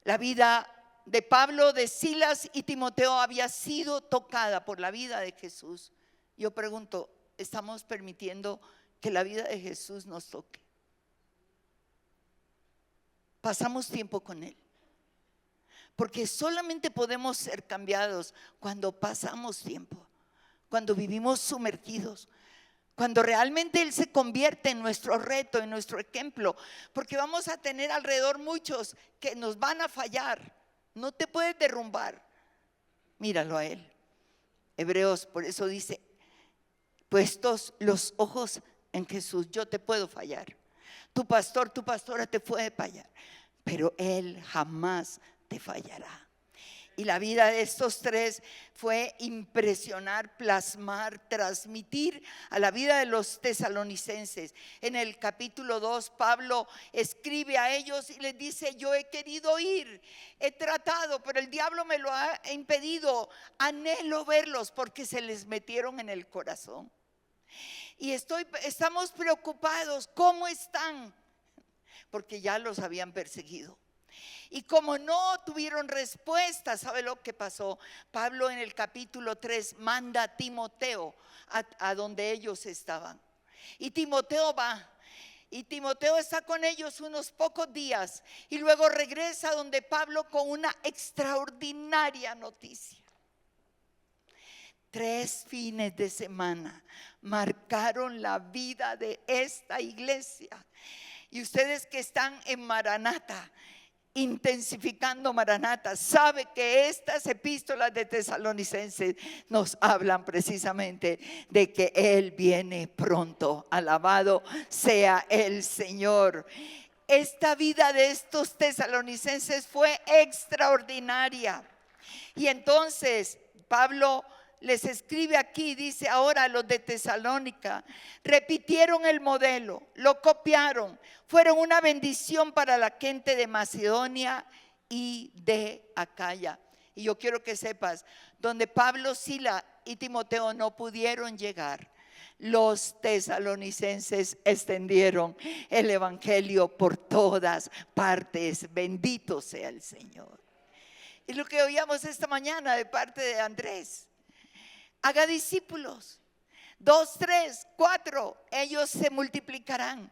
La vida de Pablo, de Silas y Timoteo había sido tocada por la vida de Jesús. Yo pregunto, ¿estamos permitiendo que la vida de Jesús nos toque? Pasamos tiempo con Él, porque solamente podemos ser cambiados cuando pasamos tiempo, cuando vivimos sumergidos, cuando realmente Él se convierte en nuestro reto, en nuestro ejemplo, porque vamos a tener alrededor muchos que nos van a fallar. No te puedes derrumbar, míralo a Él. Hebreos por eso dice: puestos los ojos en Jesús. Yo te puedo fallar, tu pastor, tu pastora te puede fallar, pero Él jamás te fallará. Y la vida de estos 3 fue impresionar, plasmar, transmitir a la vida de los tesalonicenses. En el capítulo 2, Pablo escribe a ellos y les dice: yo he querido ir, he tratado, pero el diablo me lo ha impedido. Anhelo verlos porque se les metieron en el corazón. Y estamos preocupados. ¿Cómo están? Porque ya los habían perseguido. Y como no tuvieron respuesta, ¿sabe lo que pasó? Pablo en el capítulo 3 manda a Timoteo a donde ellos estaban. Y Timoteo va. Y Timoteo está con ellos unos pocos días. Y luego regresa donde Pablo con una extraordinaria noticia. 3 fines de semana marcaron la vida de esta iglesia. Y ustedes que están en Maranata, intensificando Maranata, sabe que estas epístolas de Tesalonicenses nos hablan precisamente de que Él viene pronto. Alabado sea el Señor. Esta vida de estos tesalonicenses fue extraordinaria. Y entonces Pablo les escribe aquí, dice: ahora los de Tesalónica repitieron el modelo, lo copiaron, fueron una bendición para la gente de Macedonia y de Acaya. Y yo quiero que sepas, donde Pablo, Silas y Timoteo no pudieron llegar, los tesalonicenses extendieron el evangelio por todas partes. Bendito sea el Señor. Y lo que oíamos esta mañana de parte de Andrés: haga discípulos, 2, 3, 4, ellos se multiplicarán.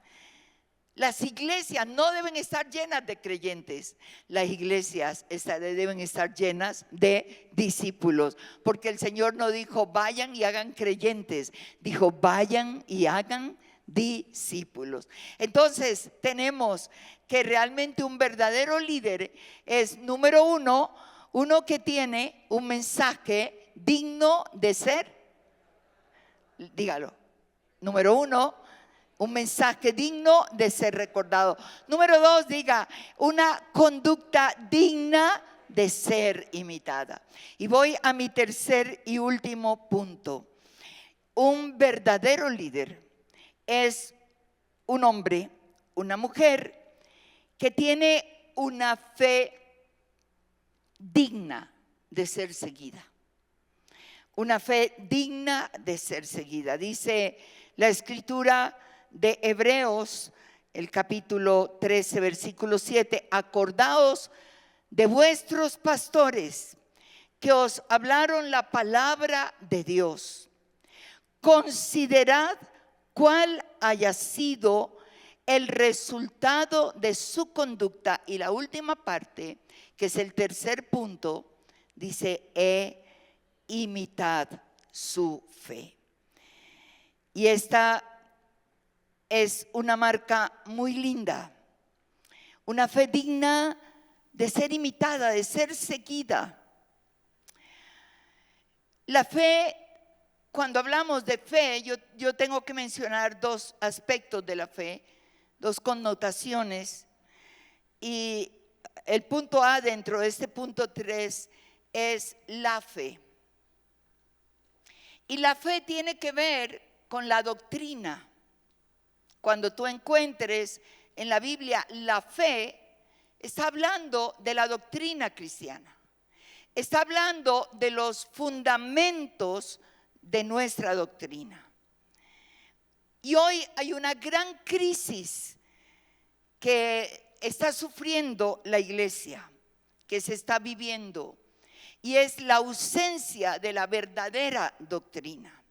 Las iglesias no deben estar llenas de creyentes, las iglesias deben estar llenas de discípulos, porque el Señor no dijo vayan y hagan creyentes, dijo vayan y hagan discípulos. Entonces tenemos que realmente un verdadero líder es, número uno, uno que tiene un mensaje digno de ser, dígalo, número uno, un mensaje digno de ser recordado. Número dos, diga, una conducta digna de ser imitada. Y voy a mi tercer y último punto. Un verdadero líder es un hombre, una mujer que tiene una fe digna de ser seguida. Una fe digna de ser seguida. Dice la escritura de Hebreos, el capítulo 13, versículo 7, acordaos de vuestros pastores que os hablaron la palabra de Dios. Considerad cuál haya sido el resultado de su conducta. Y la última parte, que es el tercer punto, dice, imitad su fe. Y esta es una marca muy linda, una fe digna de ser imitada, de ser seguida. La fe, cuando hablamos de fe, yo tengo que mencionar dos aspectos de la fe, dos connotaciones. Y el punto A dentro de este punto 3 es la fe. Y la fe tiene que ver con la doctrina. Cuando tú encuentres en la Biblia la fe, está hablando de la doctrina cristiana. Está hablando de los fundamentos de nuestra doctrina. Y hoy hay una gran crisis que está sufriendo la iglesia, que se está viviendo, y es la ausencia de la verdadera doctrina.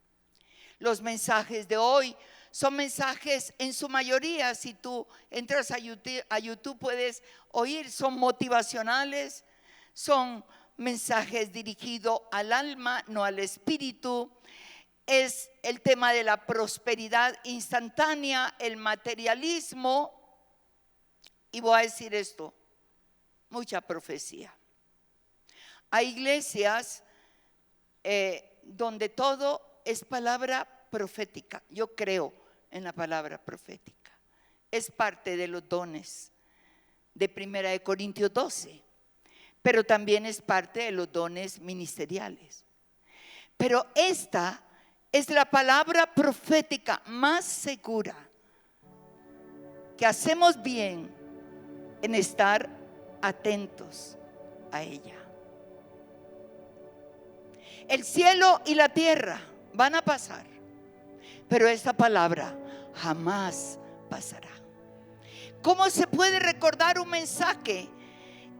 Los mensajes de hoy son mensajes, en su mayoría, si tú entras a YouTube puedes oír, son motivacionales, son mensajes dirigidos al alma, no al espíritu. Es el tema de la prosperidad instantánea, el materialismo. Y voy a decir esto, mucha profecía. Hay iglesias donde todo es palabra profética. Yo creo en la palabra profética. Es parte de los dones de 1 Corintios 12, pero también es parte de los dones ministeriales. Pero esta es la palabra profética más segura, que hacemos bien en estar atentos a ella. El cielo y la tierra van a pasar, pero esta palabra jamás pasará. ¿Cómo se puede recordar un mensaje?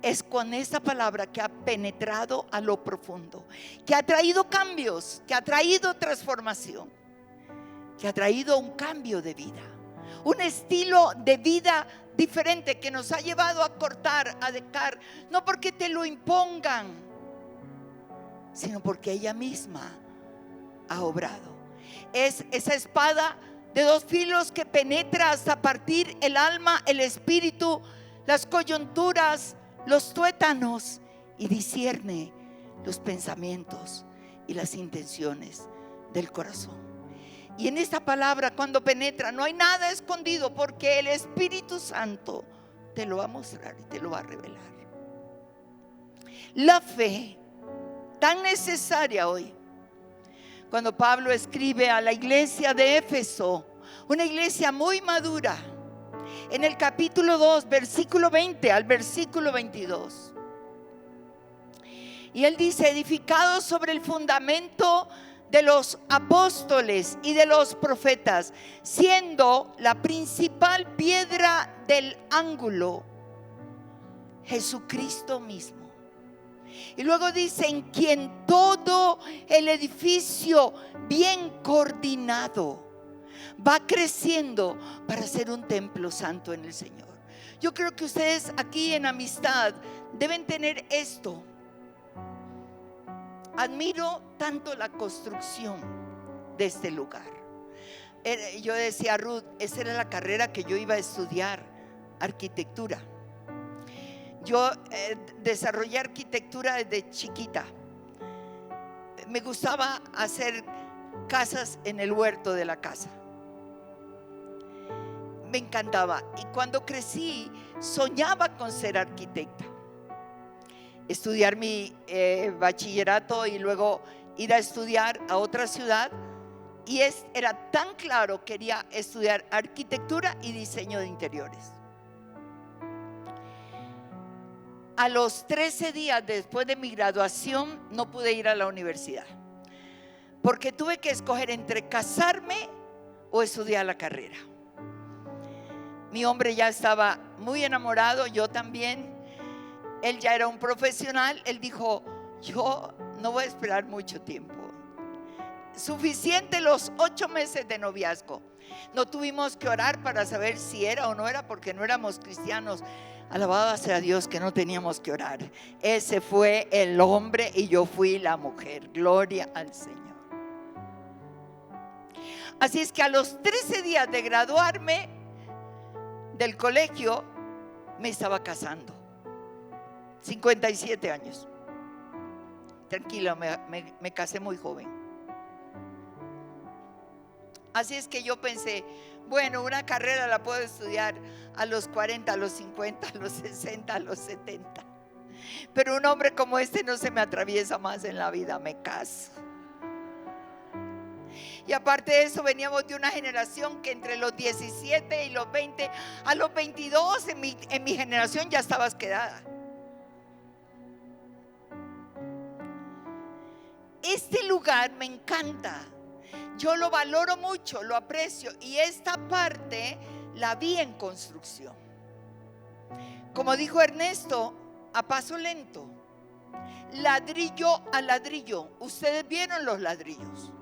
Es con esta palabra que ha penetrado a lo profundo, que ha traído cambios, que ha traído transformación, que ha traído un cambio de vida, un estilo de vida diferente que nos ha llevado a cortar, a dejar, no porque te lo impongan, sino porque ella misma ha obrado. Es esa espada de dos filos que penetra hasta partir el alma, el espíritu, las coyunturas, los tuétanos, y discierne los pensamientos y las intenciones del corazón. Y en esta palabra, cuando penetra, no hay nada escondido, porque el Espíritu Santo te lo va a mostrar y te lo va a revelar. La fe, tan necesaria hoy. Cuando Pablo escribe a la iglesia de Éfeso, una iglesia muy madura, en el capítulo 2, versículo 20 al versículo 22. Y él dice: edificados sobre el fundamento de los apóstoles y de los profetas, siendo la principal piedra del ángulo Jesucristo mismo. Y luego dice: en quien todo el edificio bien coordinado va creciendo para ser un templo santo en el Señor. Yo creo que ustedes aquí en Amistad deben tener esto. Admiro tanto la construcción de este lugar. yo decía a Ruth, esa era la carrera que yo iba a estudiar, arquitectura. Yo desarrollé arquitectura desde chiquita. Me gustaba hacer casas en el huerto de la casa. Me encantaba. Y cuando crecí, soñaba con ser arquitecta. Estudiar mi bachillerato y luego ir a estudiar a otra ciudad. Y era tan claro, quería estudiar arquitectura y diseño de interiores. A los 13 días después de mi graduación no pude ir a la universidad, porque tuve que escoger entre casarme o estudiar la carrera. Mi hombre ya estaba muy enamorado, yo también. Él ya era un profesional. Él dijo, yo no voy a esperar mucho tiempo. Suficiente los 8 meses de noviazgo. No tuvimos que orar para saber si era o no era, porque no éramos cristianos. Alabado sea Dios que no teníamos que orar. Ese fue el hombre y yo fui la mujer. Gloria al Señor. Así es que a los 13 días de graduarme del colegio, me estaba casando. 57 años. Tranquila, me casé muy joven. Así es que yo pensé, bueno, una carrera la puedo estudiar a los 40, a los 50, a los 60, a los 70. Pero un hombre como este no se me atraviesa más en la vida, me caso. Y aparte de eso, veníamos de una generación que entre los 17 y los 20, a los 22 en mi generación ya estabas quedada. Este lugar me encanta. Yo lo valoro mucho, lo aprecio, y esta parte la vi en construcción. Como dijo Ernesto, a paso lento, ladrillo a ladrillo. Ustedes vieron los ladrillos.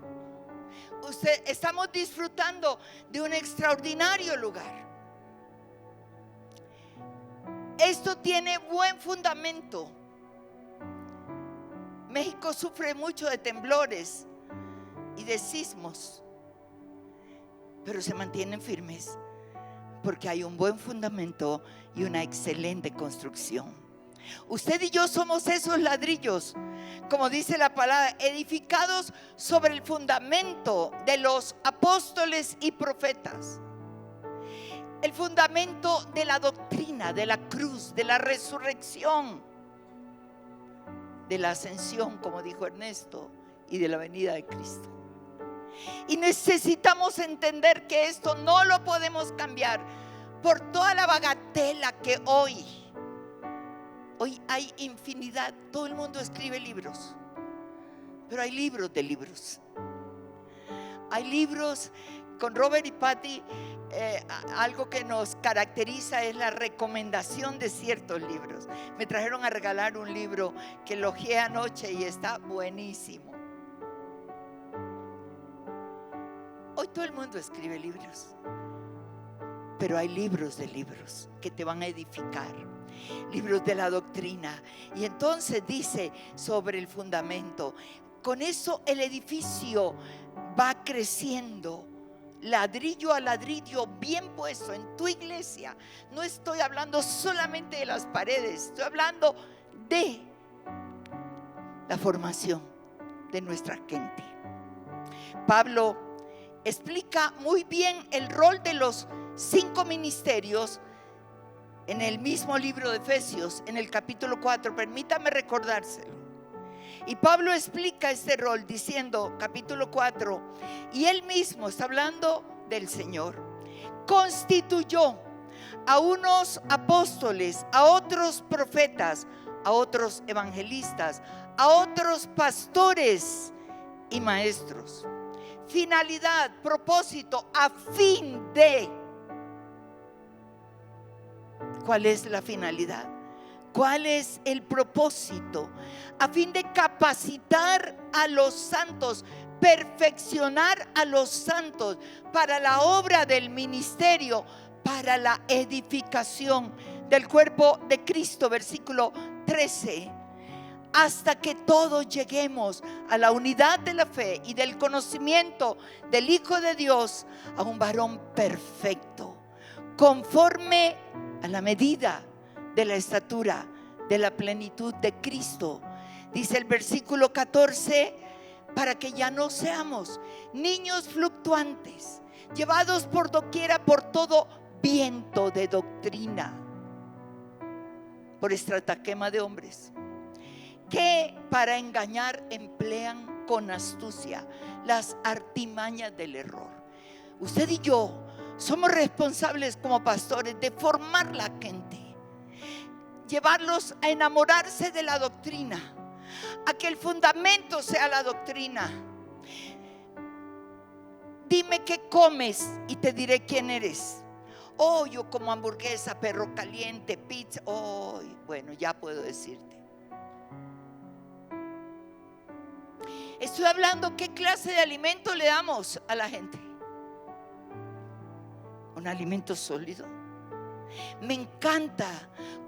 Estamos disfrutando de un extraordinario lugar. Esto tiene buen fundamento. México sufre mucho de temblores y de sismos, pero se mantienen firmes porque hay un buen fundamento y una excelente construcción. Usted y yo somos esos ladrillos, como dice la palabra, edificados sobre el fundamento de los apóstoles y profetas. El fundamento de la doctrina, de la cruz, de la resurrección, de la ascensión, como dijo Ernesto, y de la venida de Cristo. Y necesitamos entender que esto no lo podemos cambiar por toda la bagatela que hoy hay infinidad. Todo el mundo escribe libros, pero hay libros de libros. Hay libros. Con Robert y Patty, algo que nos caracteriza es la recomendación de ciertos libros. Me trajeron a regalar un libro que elogié anoche y está buenísimo. Hoy todo el mundo escribe libros, pero hay libros de libros que te van a edificar, libros de la doctrina. Y entonces dice sobre el fundamento. Con eso el edificio va creciendo, ladrillo a ladrillo, bien puesto en tu iglesia. No estoy hablando solamente de las paredes, estoy hablando de la formación de nuestra gente. Pablo explica muy bien el rol de los 5 ministerios en el mismo libro de Efesios, en el capítulo 4. Permítame recordárselo. Y Pablo explica este rol diciendo, capítulo 4, y él mismo está hablando del Señor, constituyó a unos apóstoles, a otros profetas, a otros evangelistas, a otros pastores y maestros. Finalidad, propósito, a fin de. ¿Cuál es la finalidad? ¿Cuál es el propósito? A fin de capacitar a los santos, perfeccionar a los santos para la obra del ministerio, para la edificación del cuerpo de Cristo. Versículo 13. hasta que todos lleguemos a la unidad de la fe y del conocimiento del Hijo de Dios, a un varón perfecto, conforme a la medida de la estatura de la plenitud de Cristo. Dice el versículo 14, para que ya no seamos niños fluctuantes, llevados por doquiera por todo viento de doctrina, por estratagema de hombres, que para engañar emplean con astucia las artimañas del error. Usted y yo somos responsables como pastores de formar la gente, llevarlos a enamorarse de la doctrina, a que el fundamento sea la doctrina. Dime qué comes y te diré quién eres. Oh, yo como hamburguesa, perro caliente, pizza. Oh, bueno, ya puedo decirte. Estoy hablando qué clase de alimento le damos a la gente. Un alimento sólido. Me encanta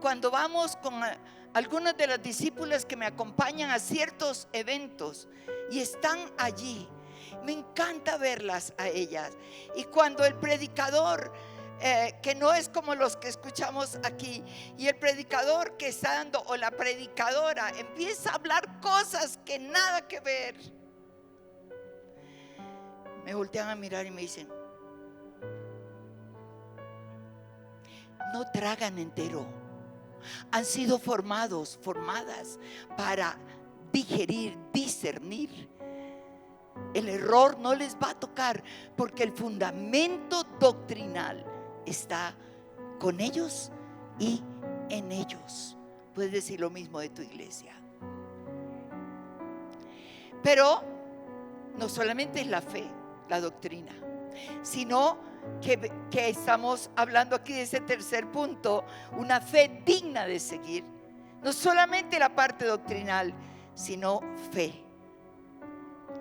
cuando vamos con algunas de las discípulas que me acompañan a ciertos eventos y están allí. Me encanta verlas a ellas. Y cuando el predicador, que no es como los que escuchamos aquí, y el predicador que está dando, o la predicadora, empieza a hablar cosas que nada que ver, me voltean a mirar y me dicen: no tragan entero. Han sido formadas para digerir, discernir. El error no les va a tocar, porque el fundamento doctrinal está con ellos y en ellos. Puedes decir lo mismo de tu iglesia. Pero no solamente es la fe, la doctrina, sino que estamos hablando aquí de ese tercer punto, una fe digna de seguir. No solamente la parte doctrinal, sino fe.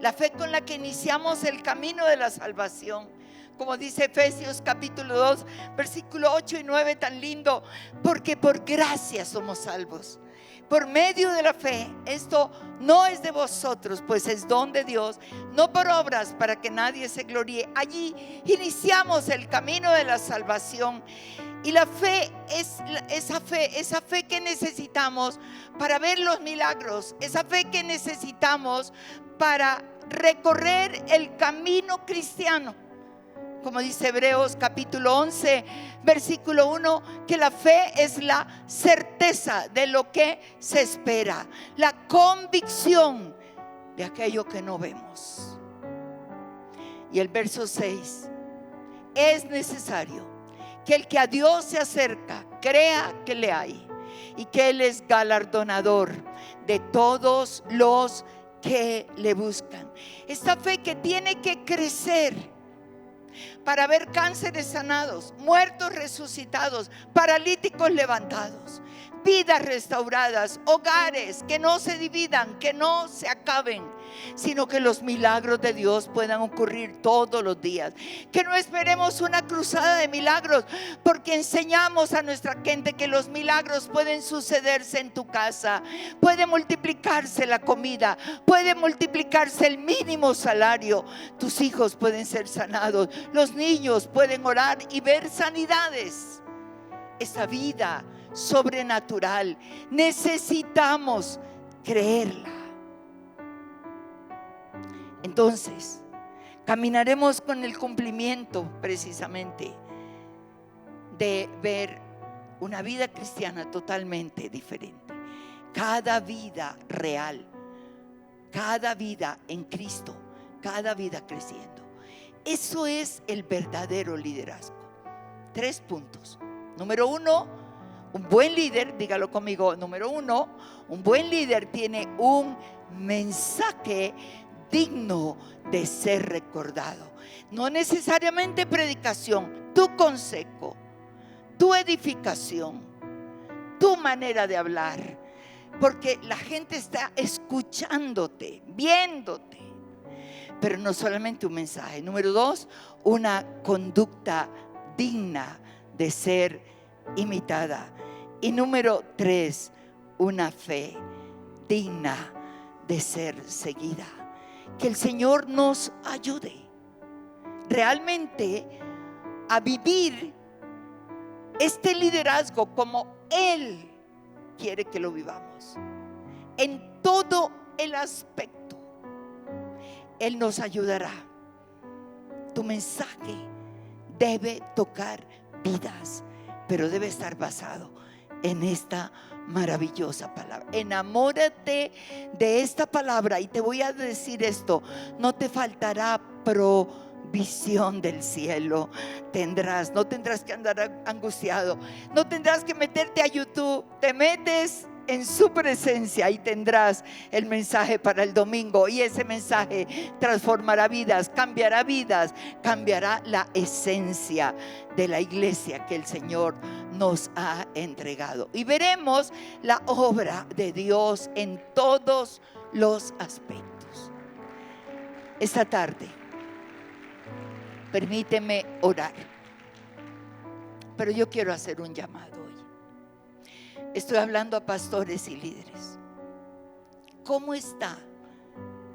La fe con la que iniciamos el camino de la salvación. Como dice Efesios capítulo 2, versículo 8 y 9, tan lindo. Porque por gracia somos salvos, por medio de la fe. Esto no es de vosotros, pues es don de Dios, no por obras, para que nadie se gloríe. Allí iniciamos el camino de la salvación. Y la fe es esa fe que necesitamos para ver los milagros, esa fe que necesitamos para recorrer el camino cristiano. Como dice Hebreos capítulo 11, versículo 1, que la fe es la certeza de lo que se espera, la convicción de aquello que no vemos. Y el verso 6, es necesario que el que a Dios se acerca crea que le hay y que Él es galardonador de todos los que le buscan. Esta fe que tiene que crecer para ver cánceres sanados, muertos resucitados, paralíticos levantados, vidas restauradas, hogares que no se dividan, que no se acaben, sino que los milagros de Dios puedan ocurrir todos los días. Que no esperemos una cruzada de milagros, porque enseñamos a nuestra gente que los milagros pueden sucederse en tu casa. Puede multiplicarse la comida, puede multiplicarse el mínimo salario. Tus hijos pueden ser sanados, los niños pueden orar y ver sanidades. Esa vida sobrenatural necesitamos creerla. Entonces caminaremos con el cumplimiento precisamente de ver una vida cristiana totalmente diferente. Cada vida real, cada vida en Cristo, cada vida creciendo. Eso es el verdadero liderazgo. 3 puntos. Número 1, un buen líder, dígalo conmigo. Número 1, un buen líder tiene un mensaje digno de ser recordado. No necesariamente predicación, tu consejo, tu edificación, tu manera de hablar, porque la gente está escuchándote, viéndote. Pero no solamente un mensaje. Número 2, una conducta digna de ser imitada. Y número 3, una fe digna de ser seguida. Que el Señor nos ayude realmente a vivir este liderazgo como Él quiere que lo vivamos. En todo el aspecto Él nos ayudará. Tu mensaje debe tocar vidas, pero debe estar basado en esta maravillosa palabra. Enamórate de esta palabra, y te voy a decir esto: no te faltará provisión del cielo. No tendrás que andar angustiado, no tendrás que meterte a YouTube. Te metes en su presencia y tendrás el mensaje para el domingo, y ese mensaje transformará vidas, cambiará la esencia de la iglesia que el Señor nos ha entregado, y veremos la obra de Dios en todos los aspectos. Esta tarde permíteme orar, pero yo quiero hacer un llamado. Estoy hablando a pastores y líderes. ¿Cómo está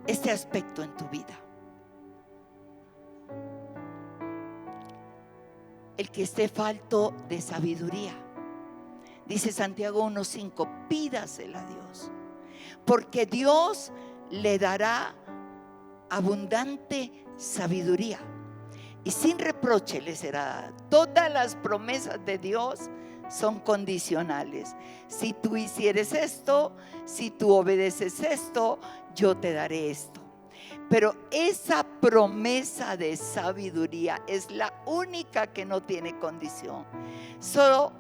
este aspecto en tu vida? El que esté falto de sabiduría, dice Santiago 1:5, pídasela a Dios, porque Dios le dará abundante sabiduría y sin reproche le será dada. Todas las promesas de Dios son condicionales. Si tú hicieres esto, si tú obedeces esto, yo te daré esto. Pero esa promesa de sabiduría es la única que no tiene condición. Solo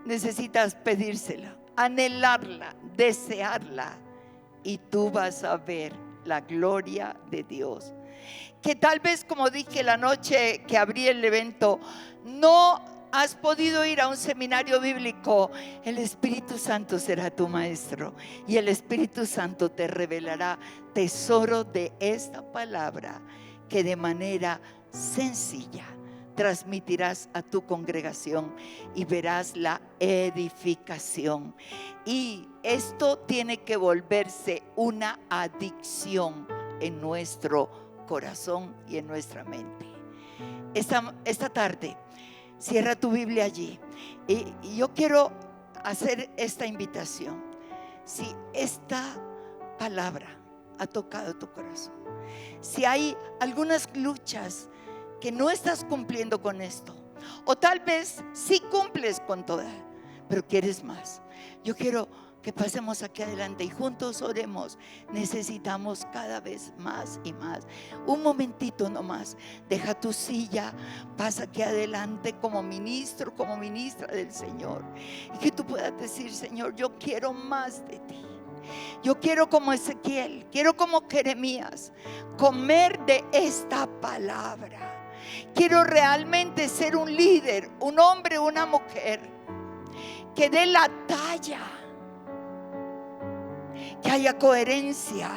necesitas pedírsela, anhelarla, desearla, y tú vas a ver la gloria de Dios. Que tal vez, como dije la noche que abrí el evento, no has podido ir a un seminario bíblico. El Espíritu Santo será tu maestro, y el Espíritu Santo te revelará tesoro de esta palabra que de manera sencilla transmitirás a tu congregación, y verás la edificación. Y esto tiene que volverse una adicción en nuestro corazón y en nuestra mente. Esta tarde cierra tu Biblia allí, y yo quiero hacer esta invitación. Si esta palabra ha tocado tu corazón, si hay algunas luchas que no estás cumpliendo con esto, o tal vez sí cumples con todas, pero quieres más, yo quiero que pasemos aquí adelante y juntos oremos. Necesitamos cada vez más y más. Un momentito nomás, deja tu silla, pasa aquí adelante como ministro, como ministra del Señor, y que tú puedas decir: Señor, yo quiero más de ti. Yo quiero, como Ezequiel, quiero como Jeremías, comer de esta palabra. Quiero realmente ser un líder, un hombre, una mujer que dé la talla, que haya coherencia.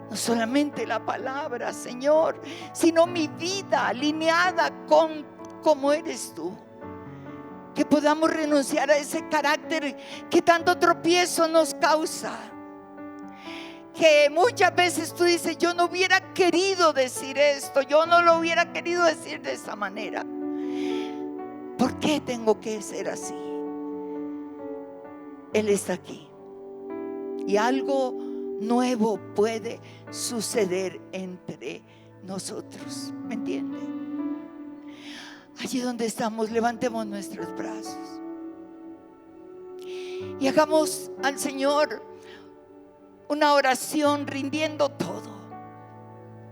No solamente la palabra, Señor, sino mi vida alineada con cómo eres tú. Que podamos renunciar a ese carácter que tanto tropiezo nos causa. Que muchas veces tú dices: yo no hubiera querido decir esto, yo no lo hubiera querido decir de esa manera. ¿Por qué tengo que ser así? Él está aquí, y algo nuevo puede suceder entre nosotros. ¿Me entiende? Allí donde estamos, levantemos nuestros brazos y hagamos al Señor una oración rindiendo todo.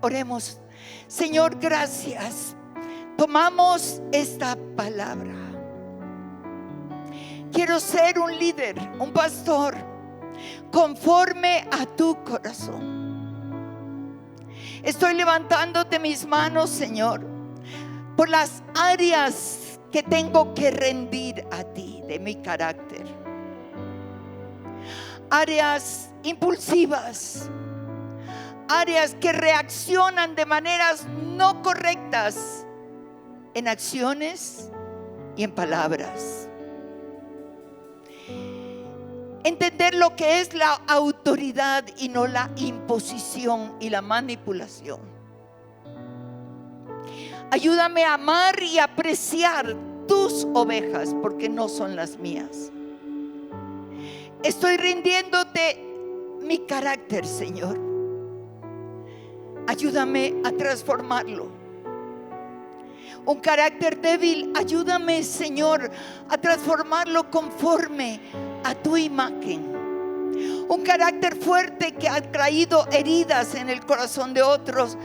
Oremos. Señor, gracias. Tomamos esta palabra. Quiero ser un líder, un pastor, conforme a tu corazón. Estoy levantándote mis manos, Señor, por las áreas que tengo que rendir a ti de mi carácter. Áreas impulsivas, áreas que reaccionan de maneras no correctas en acciones y en palabras. Entender lo que es la autoridad y no la imposición y la manipulación. Ayúdame a amar y apreciar tus ovejas, porque no son las mías. Estoy rindiéndote mi carácter, Señor. Ayúdame a transformarlo. Un carácter débil, ayúdame, Señor, a transformarlo conforme a tu imagen. Un carácter fuerte que ha traído heridas en el corazón de otros,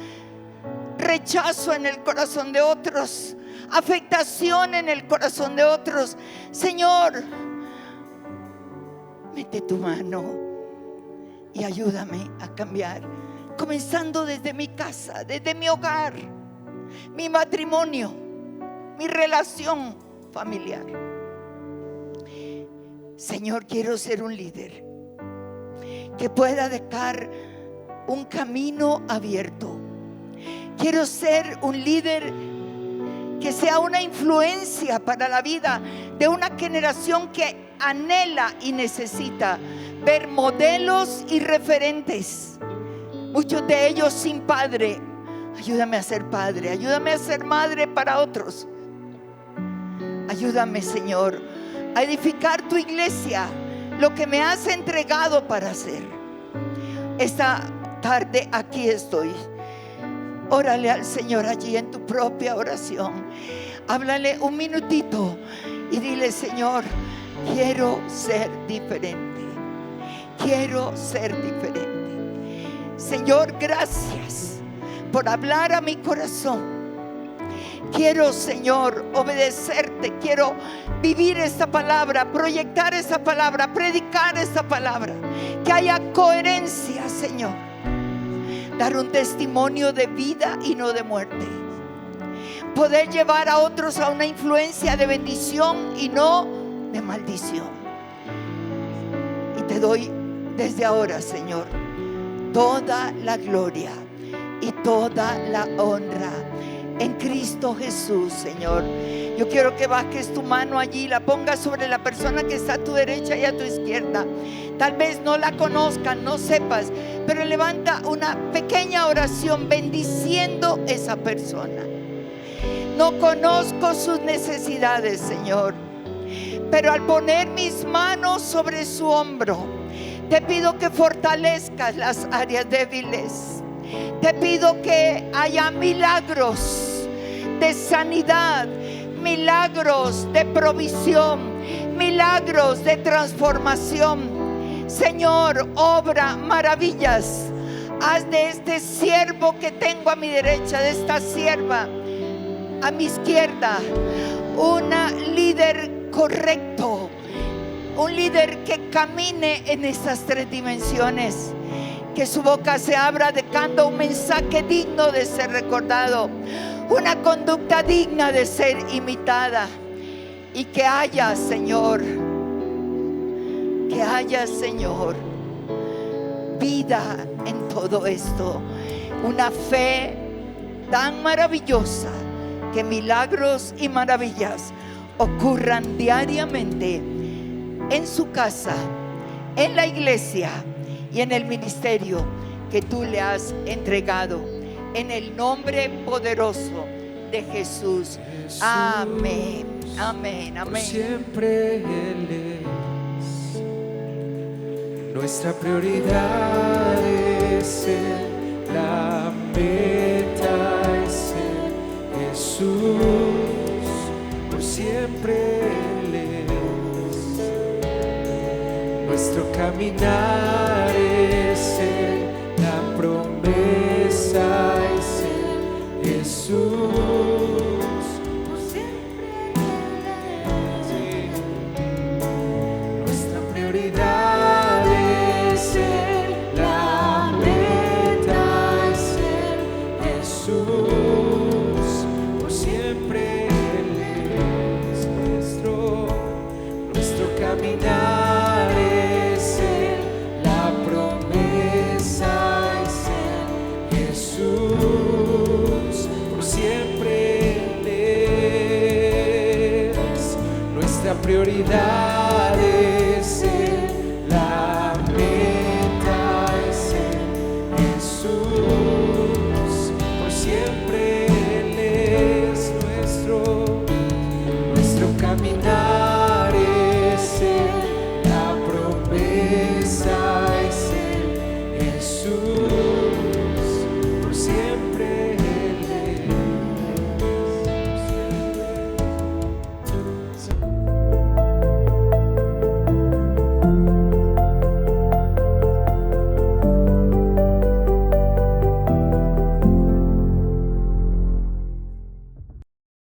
rechazo en el corazón de otros, afectación en el corazón de otros. Señor, mete tu mano y ayúdame a cambiar, comenzando desde mi casa, desde mi hogar, mi matrimonio, mi relación familiar. Señor, quiero ser un líder que pueda dejar un camino abierto. Quiero ser un líder que sea una influencia para la vida de una generación que anhela y necesita ver modelos y referentes, muchos de ellos sin padre. Ayúdame a ser padre, ayúdame a ser madre para otros. Ayúdame, Señor, a edificar tu iglesia, lo que me has entregado para hacer. Esta tarde aquí estoy. Órale al Señor allí en tu propia oración. Háblale un minutito y dile: Señor, quiero ser diferente. Quiero ser diferente. Señor, gracias por hablar a mi corazón. Quiero, Señor, obedecerte. Quiero vivir esta palabra, proyectar esta palabra, predicar esta palabra. Que haya coherencia, Señor. Dar un testimonio de vida y no de muerte. Poder llevar a otros a una influencia de bendición y no de maldición. Y te doy desde ahora, Señor, toda la gloria y toda la honra en Cristo Jesús, Señor. Yo quiero que bajes tu mano allí, la pongas sobre la persona que está a tu derecha y a tu izquierda. Tal vez no la conozcan, no sepas, pero levanta una pequeña oración bendiciendo esa persona. No conozco sus necesidades, Señor, pero al poner mis manos sobre su hombro, te pido que fortalezcas las áreas débiles. Te pido que haya milagros de sanidad, milagros de provisión, milagros de transformación. Señor, obra maravillas. Haz de este siervo que tengo a mi derecha, de esta sierva a mi izquierda, una líder correcto, un líder que camine en estas tres dimensiones. Que su boca se abra decando un mensaje digno de ser recordado, una conducta digna de ser imitada. Y que haya, Señor, vida en todo esto. Una fe tan maravillosa que milagros y maravillas ocurran diariamente en su casa, en la iglesia y en el ministerio que tú le has entregado, en el nombre poderoso de Jesús. Amén, amén, amén. Siempre Él es nuestra prioridad, es Él, la meta es Él, Jesús, por siempre Él es nuestro caminar.